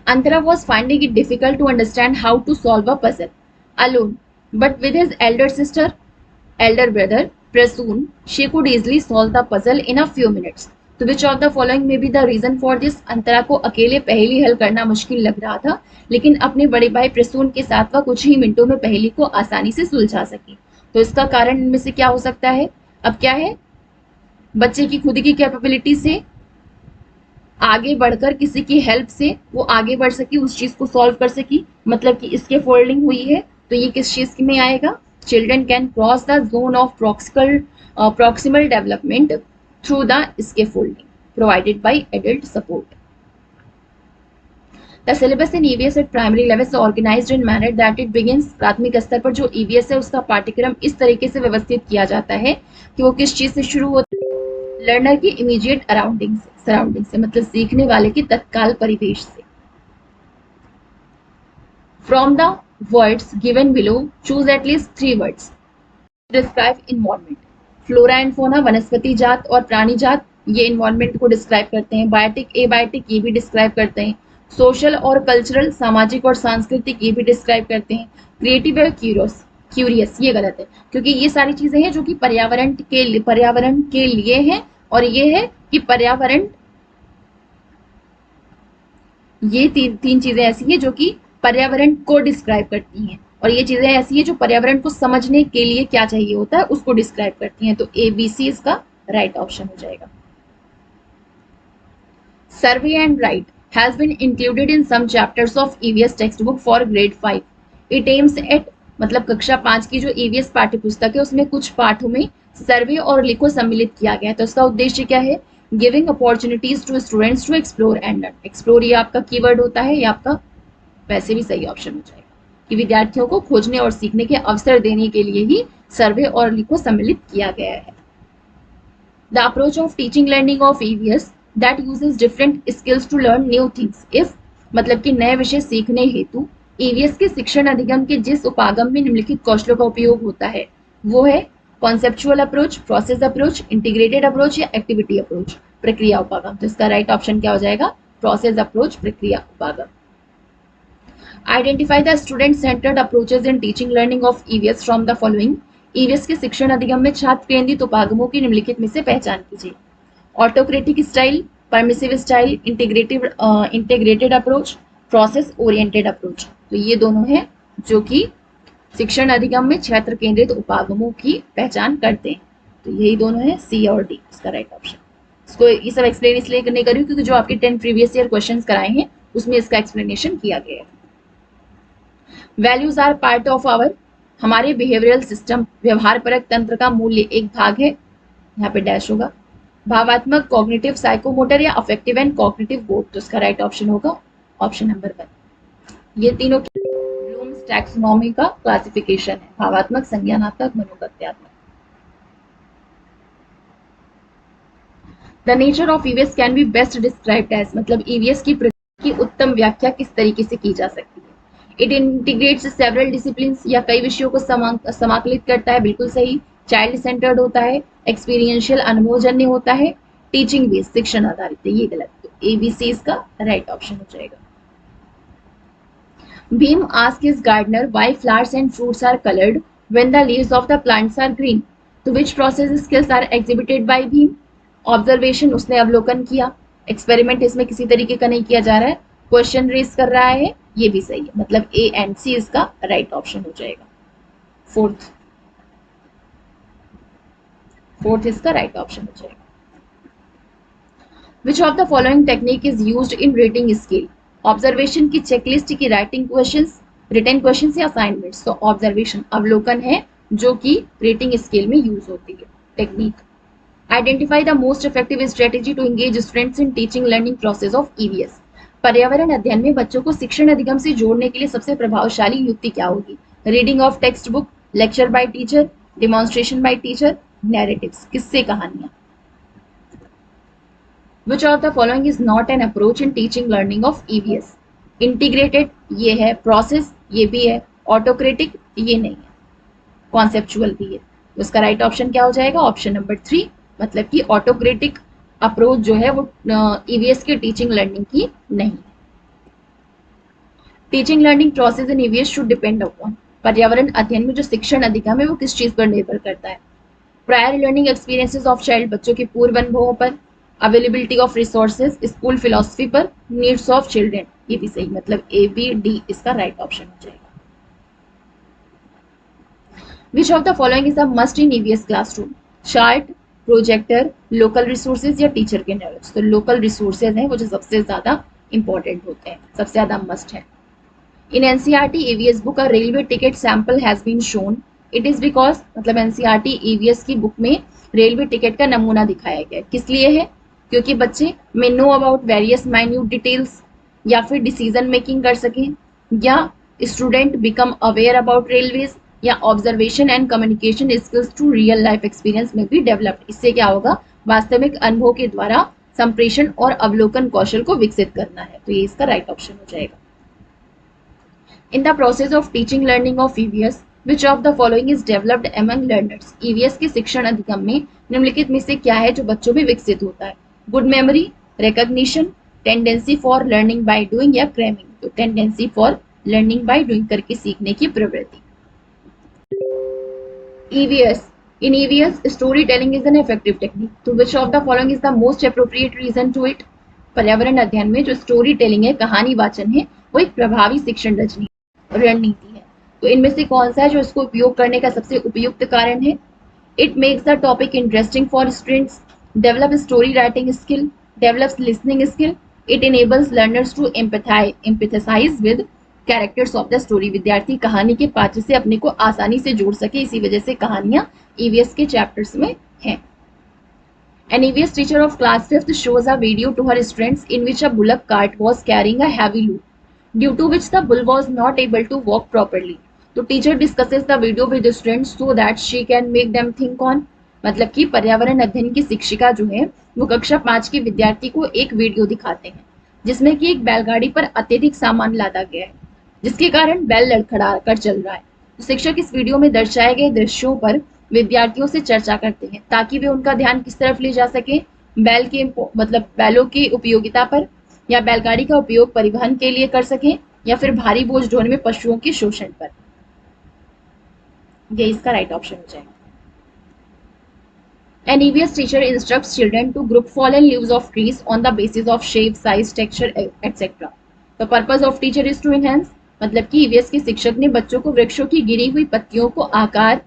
Antara was finding it difficult to understand how to solve a puzzle alone, but with his elder brother Prasoon, she could easily solve the puzzle in a few minutes. तो which of the following may be the reason for this? अंतरा को अकेले पहेली हल करना मुश्किल लग रहा था, लेकिन अपने बड़े भाई प्रसून के साथ वह कुछ ही मिनटों में पहेली को आसानी से सुलझा सकी. तो इसका कारण इनमें से क्या हो सकता है? अब क्या है, बच्चे की खुद की कैपेबिलिटी से आगे बढ़कर किसी की हेल्प से वो आगे बढ़ सकी, उस चीज को सॉल्व कर सकी, मतलब कि इसके फोल्डिंग हुई है, तो ये किस चीज में आएगा? Children can cross the zone of proximal development through the scaffolding provided by adult support. The syllabus in EVS at primary level is organized in manner that it begins. प्राथमिक स्तर पर जो EVS है उसका पाठ्यक्रम इस तरीके से व्यवस्थित किया जाता है कि वो किस चीज से शुरू होता है? लर्नर की इमीडिएट सराउंडिंग से, मतलब सीखने वाले के तत्काल परिवेश से. From the words given below, choose at least 3 words. Describe environment. Flora and fauna, वनस्पति जात और प्राणी जात, ये इन्वायरमेंट को डिस्क्राइब करते हैं. बायोटिक, एबायोटिक, ये भी डिस्क्राइब करते हैं. सोशल और कल्चरल, सामाजिक और सांस्कृतिक, ये भी डिस्क्राइब करते हैं. क्रिएटिव और क्यूरियस, ये गलत है, क्योंकि ये सारी चीजें हैं जो कि पर्यावरण के लिए हैं, और ये है कि पर्यावरण, ये तीन चीजें ऐसी हैं जो कि पर्यावरण को डिस्क्राइब करती हैं, और ये चीजें ऐसी हैं जो पर्यावरण को समझने के लिए क्या चाहिए होता है उसको डिस्क्राइब करती हैं. तो ABC इसका राइट ऑप्शन हो जाएगा. Survey and write has been included in some chapters of EVS text book for grade 5. It aims at, मतलब कक्षा 5 की जो EVS पाठ्य पुस्तक है उसमें कुछ पाठों में सर्वे और लिखो सम्मिलित किया गया है. तो इसका उद्देश्य क्या है? Giving opportunities to students to explore and learn. Explore ये आपका कीवर्ड होता है, ये आपका वैसे भी सही ऑप्शन हो जाएगा कि विद्यार्थियों को खोजने और सीखने के अवसर देने के लिए ही सर्वे और लिखो सम्मिलित किया गया है. The approach of teaching learning of EVS that uses different skills to learn new things. If, मतलब कि नए विषय सीखने हेतु EVS के शिक्षण अधिगम के जिस उपागम में निम्नलिखित कौशलों का उपयोग होता है वो है conceptual approach, process approach, integrated approach या एक्टिविटी अप्रोच, प्रक्रिया उपागम. तो इसका राइट ऑप्शन क्या हो जाएगा? प्रोसेस अप्रोच, प्रक्रिया उपागम. Identify the student-centered approaches in teaching learning of EVS from the following. EVS के शिक्षण अधिगम में छात्र केंद्रित उपागमों की निम्नलिखित में से पहचान कीजिए. Autocratic style, permissive style, integrated approach, process oriented approach. तो ये दोनों हैं जो कि शिक्षण अधिगम में छात्र केंद्रित उपागमों की पहचान करते हैं. तो यही दोनों हैं, C और D इसका राइट ऑप्शन. इसको ये सब एक्सप्लेन इसलिए नहीं कर रही हूँ क्योंकि जो आपके 10 प्रीवियस ईयर क्वेश्चंस कराए हैं उसमें इसका एक्सप्लेनेशन किया गया है. Values are part of our, हमारे बिहेवियरल सिस्टम, व्यवहार परक तंत्र का मूल्य एक भाग है, यहाँ पे डैश होगा. भावात्मक, कॉग्निटिव, साइकोमोटर या अफेक्टिव एंड कॉग्निटिव बोथ. तो इसका राइट ऑप्शन होगा ऑप्शन नंबर 1. ये तीनों ब्लूम्स टैक्सोनॉमी का क्लासिफिकेशन है, भावात्मक, संज्ञानात्मक, मनोगत्यात्मक. The nature of EVS can be best described as, मतलब EVS की प्रकृति की उत्तम व्याख्या किस तरीके से की जा सकती है? इट इंटीग्रेट्स सेवरल डिसिप्लिन्स, या कई विषयों को समाकलित करता है, बिल्कुल सही. चाइल्ड सेंटर्ड होता है, एक्सपीरियंशियल, अनुभवजन्य होता है, टीचिंग बेस्ड, शिक्षण आधारित है, ये गलत. तो ABC इसका राइट ऑप्शन हो जाएगा. Bhim asked his gardener why flowers and fruits are coloured when the leaves of the plants are green. तो which process skills are exhibited by Bhim? Observation, उसने अवलोकन किया. एक्सपेरिमेंट इसमें किसी तरीके का नहीं किया जा रहा है. क्वेश्चन रेज कर रहा है, ये भी सही है, मतलब A एंड C इसका राइट ऑप्शन हो जाएगा. फोर्थ इसका राइट ऑप्शन हो जाएगा. विच of the following technique is used in rating scale? Observation की चेकलिस्ट की राइटिंग क्वेश्चंस, रिटन क्वेश्चंस या असाइनमेंट्स. तो ऑब्जर्वेशन, अवलोकन है जो कि रेटिंग स्केल में यूज होती है technique. Identify the most effective strategy to engage students in teaching learning process of EVS. पर्यावरण अध्ययन में बच्चों को शिक्षण अधिगम से जोड़ने के लिए सबसे प्रभावशाली युक्ति क्या होगी? Reading of text book, lecture by teacher, demonstration by teacher, narratives, किस्से कहानियां. Which of the following is not an approach in teaching learning of EVS? Integrated ये है, प्रोसेस ये भी है, ऑटोक्रेटिक ये नहीं है, कॉन्सेप्चुअल भी है. तो इसका राइट ऑप्शन क्या हो जाएगा? ऑप्शन नंबर 3, मतलब कि ऑटोक्रेटिक अप्रोच जो है वो ईवीएस की टीचिंग लर्निंग की नहीं। Teaching learning process in EVS should depend upon, पर्यावरण अध्ययन में जो शिक्षण अधिगम है वो किस चीज पर निर्भर करता है? Prior learning experiences of child, बच्चों के पूर्व अनुभवों पर, availability of resources, school philosophy पर, नीड्स ऑफ चिल्ड्रेन। ये भी सही, मतलब ए बी डी इसका राइट ऑप्शन हो जाएगा। विच of the following is a must in EVS classroom? Chart, projector, local resources या टीचर के नॉलेज? तो लोकल रिसोर्सेज हैं वो जो सबसे ज्यादा इंपॉर्टेंट होते हैं, सबसे ज्यादा मस्ट है। In NCERT EVS book a railway ticket sample has been shown. It is because मतलब NCERT EVS की बुक में रेलवे टिकट का नमूना दिखाया गया है। किस लिए है? क्योंकि बच्चे में know about various minute details, या फिर डिसीजन मेकिंग कर सकें, या student become aware about railways, या observation and communication skills to real life experience में भी डेवलप्ड। इससे क्या होगा? वास्तविक अनुभव के द्वारा संप्रेषण और अवलोकन कौशल को विकसित करना है। तो ये इसका राइट ऑप्शन हो जाएगा। In the process of teaching learning of EVS, which of the following is developed among learners? EVS के शिक्षण अधिगम में निम्नलिखित में से क्या है जो बच्चों में विकसित होता है? Good memory, recognition, tendency for learning by doing या क्रैमिंग? तो tendency for learning by doing, करके सीखने की प्रवृत्ति। EVS. In EVS, storytelling is an effective technique. तो which of the following is the most appropriate reason to it? पर्यावरण अध्ययन में जो स्टोरी टेलिंग है, कहानी वाचन है, वो एक प्रभावी शिक्षण रणनीति है। तो इनमें से कौन सा है जो इसको उपयोग करने का सबसे उपयुक्त कारण है? It makes the topic interesting for students, develop story writing skill, develops listening skill, it enables learners to empathise with characters of the story. विद्यार्थी कहानी के पात्र से अपने को आसानी से जोड़ सके, इसी वजह से कहानियां ईवीएस के चैप्टर्स में हैं। An EVS teacher of class 5th shows a video to her students in which a bullock cart was carrying a heavy load, due to which the bull was not able to walk properly. तो teacher discusses the video with the students so that she can make them think on, मतलब कि पर्यावरण अध्ययन की शिक्षिका जो है वो कक्षा 5 के विद्यार्थी को एक वीडियो दिखाते हैं जिसमें कि एक बैलगाड़ी पर अत्यधिक सामान लादा गया है, जिसके कारण बैल लड़खड़ा कर चल रहा है। तो शिक्षक इस वीडियो में दर्शाए गए दृश्यों पर विद्यार्थियों से चर्चा करते हैं ताकि वे उनका ध्यान किस तरफ ले जा सके? बैल के मतलब बैलों की उपयोगिता पर, या बैलगाड़ी का उपयोग परिवहन के लिए कर सकें, या फिर भारी बोझ ढोने में पशुओं के शोषण पर। ये इसका राइट ऑप्शन हो जाएगा। An EVS teacher instructs children to group fallen leaves of trees on the basis of shape, size, texture, etc. The purpose of teacher is to enhance, मतलब कि EVS के शिक्षक ने बच्चों को वृक्षों की गिरी हुई पत्तियों को आकार,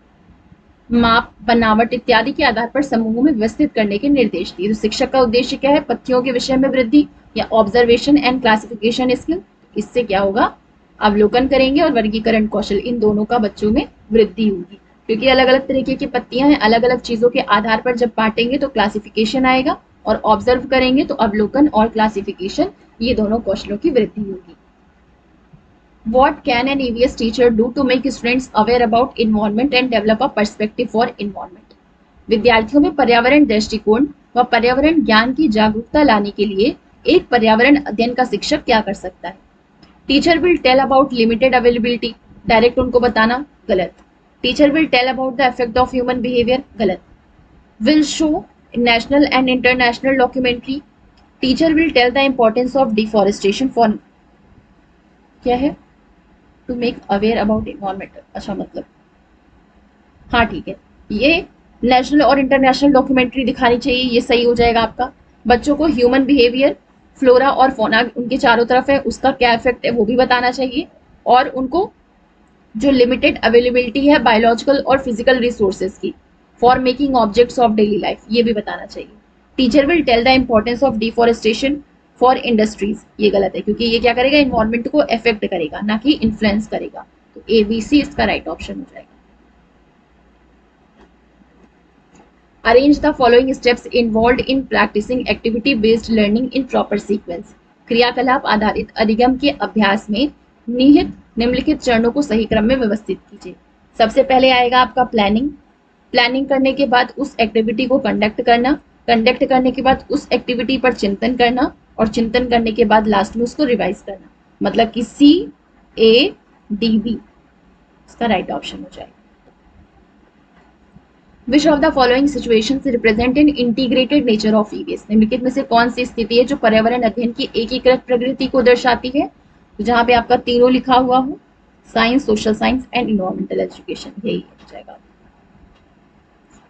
माप, बनावट इत्यादि के आधार पर समूहों में व्यवस्थित करने के निर्देश दिए। तो शिक्षक का उद्देश्य क्या है? पत्तियों के विषय में वृद्धि, या ऑब्जर्वेशन एंड क्लासिफिकेशन स्किल। इससे क्या होगा? अवलोकन करेंगे और वर्गीकरण कौशल, इन दोनों का बच्चों में वृद्धि होगी, क्योंकि अलग अलग तरीके की पत्तियां हैं, अलग अलग चीजों के आधार पर जब बांटेंगे तो क्लासिफिकेशन आएगा, और ऑब्जर्व करेंगे तो अवलोकन और क्लासिफिकेशन, ये दोनों कौशलों की वृद्धि होगी। What can an EVS teacher do to make students aware about environment and develop a perspective for environment? विद्यार्थियों में पर्यावरण दृष्टिकोण व पर्यावरण ज्ञान की जागरूकता लाने के लिए एक पर्यावरण अध्ययन का शिक्षक क्या कर सकता है? Teacher will tell about limited availability, direct उनको बताना, गलत। Teacher will tell about the effect of human behaviour, गलत। Will show national and international documentary, teacher will tell the importance of deforestation for, क्या है? To make aware about environment. अच्छा, मतलब हाँ ठीक है, ये नेशनल और इंटरनेशनल डॉक्यूमेंट्री दिखानी चाहिए, ये सही हो जाएगा आपका। बच्चों को ह्यूमन बिहेवियर, फ्लोरा और फोना उनके चारों तरफ है उसका क्या इफेक्ट है वो भी बताना चाहिए, और उनको जो लिमिटेड अवेलेबिलिटी है बायोलॉजिकल और फिजिकल रिसोर्सेज की for making objects of daily life, ये भी बताना चाहिए। Teacher will tell the importance of deforestation for industries, ये गलत है क्योंकि ये क्या करेगा? इन्वायरमेंट को इफेक्ट करेगा, ना कि इन्फ्लुएंस करेगा। तो ABC इसका राइट ऑप्शन हो जाएगा। Arrange the following steps involved in practising activity based learning in proper sequence. क्रियाकलाप आधारित अधिगम के अभ्यास में निहित निम्नलिखित चरणों को सही क्रम में व्यवस्थित कीजिए। सबसे पहले आएगा आपका प्लानिंग। प्लानिंग करने के बाद उस एक्टिविटी को कंडक्ट करना, कंडक्ट करने के बाद उस एक्टिविटी पर चिंतन करना, और चिंतन करने के बाद लास्ट में उसको रिवाइज करना, मतलब कि CADB इसका राइट ऑप्शन हो जाएगा। विच of the following situation represent in integrated nature of EVS, निम्नलिखित में से कौन सी स्थिति है जो पर्यावरण अध्ययन की एकीकृत प्रकृति को दर्शाती है? तो जहां पे आपका तीनों लिखा हुआ हो, science, social science and environmental education, यही हो जाएगा।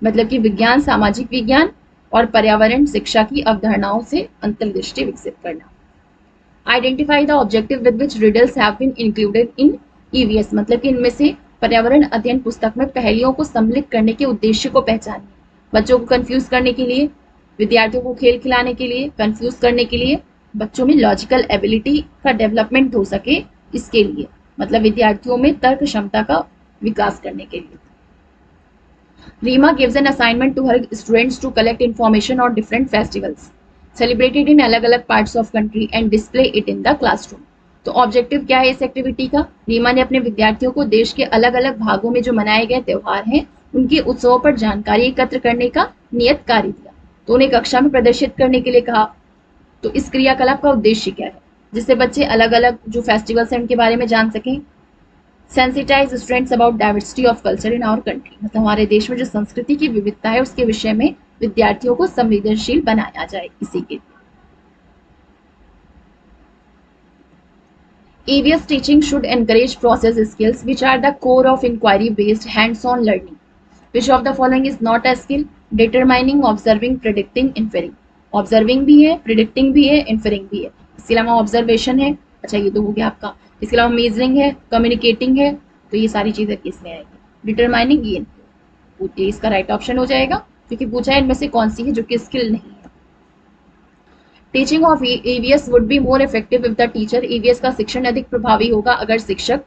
मतलब कि विज्ञान, सामाजिक विज्ञान और पर्यावरण शिक्षा की अवधारणाओं से अंतर्दृष्टि विकसित करना। Identify the objective with which riddles have been included in EVS, मतलब कि इनमें से पर्यावरण अध्ययन पुस्तक में पहेलियों को सम्मिलित करने के उद्देश्य को पहचानिए। बच्चों को कंफ्यूज करने के लिए, विद्यार्थियों को खेल खिलाने के लिए, कंफ्यूज करने के लिए, बच्चों में लॉजिकल एबिलिटी का डेवलपमेंट हो सके इसके लिए, मतलब विद्यार्थियों में तर्क क्षमता का विकास करने के लिए। Rima gives an assignment to her students to collect information on different festivals celebrated in अलग-अलग parts of country and display it in the classroom. तो ऑब्जेक्टिव क्या है इस एक्टिविटी का? रीमा ने अपने विद्यार्थियों को देश के अलग-अलग भागों में जो मनाए गए त्योहार हैं उनके उत्सवों पर जानकारी एकत्र करने का नियत कार्य दिया, तो उन्हें कक्षा में प्रदर्शित करने के लिए कहा। तो इस क्रियाकलाप का उद्देश्य क्या है? जिससे बच्चे अलग-अलग जो फेस्टिवल्स हैं उनके बारे में जान सकें। Sensitise students about diversity of culture in our country, मतलब हमारे देश में जो संस्कृति की विविधता है उसके विषय में विद्यार्थियों को संवेदनशील बनाया जाए इसी के लिए। EVS teaching should encourage process skills which are the core of inquiry based hands-on learning. Which of the following is not a skill? Determining, observing, predicting, inferring. Observing भी है, predicting भी है, inferring भी है। इसके अलावा ऑब्जर्वेशन है, अच्छा ये तो हो गया आपका। इसके अलावा मेजरिंग है, कम्युनिकेटिंग है, तो ये सारी चीजें किसमें आएगी? डिटरमाइनिंग, ये इसका राइट ऑप्शन हो जाएगा, क्योंकि पूछा है इनमें से कौन सी है जो कि स्किल नहीं है। Teaching of EVS would be more effective if the teacher, EVS का शिक्षण अधिक प्रभावी होगा अगर शिक्षक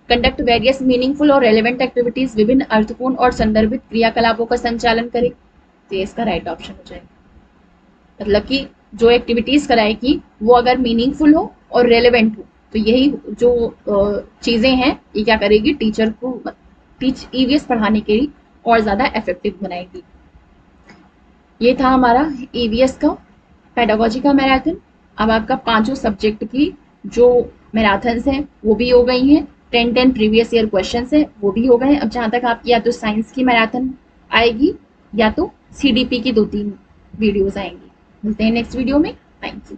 कंडक्ट वेरियस मीनिंगफुल और रेलेवेंट एक्टिविटीज, विभिन्न अर्थपूर्ण और संदर्भित क्रियाकलापों का संचालन करे, तो ये इसका राइट ऑप्शन हो जाएगा। मतलब कि जो एक्टिविटीज कराएगी वो अगर मीनिंगफुल हो और रेलेवेंट हो, तो यही जो चीजें हैं ये क्या करेगी, टीचर को ईवीएस पढ़ाने के लिए और ज्यादा इफेक्टिव बनाएगी। ये था हमारा ईवीएस का पेडागोजी का मैराथन। अब आपका पांचों सब्जेक्ट की जो मैराथन्स हैं वो भी हो गई हैं, 10 प्रीवियस ईयर क्वेश्चंस हैं वो भी हो गए हैं। अब जहाँ तक आपकी या तो साइंस की मैराथन आएगी या तो सीडीपी की 2-3 वीडियोस आएंगी। मिलते हैं नेक्स्ट वीडियो में। Thank you.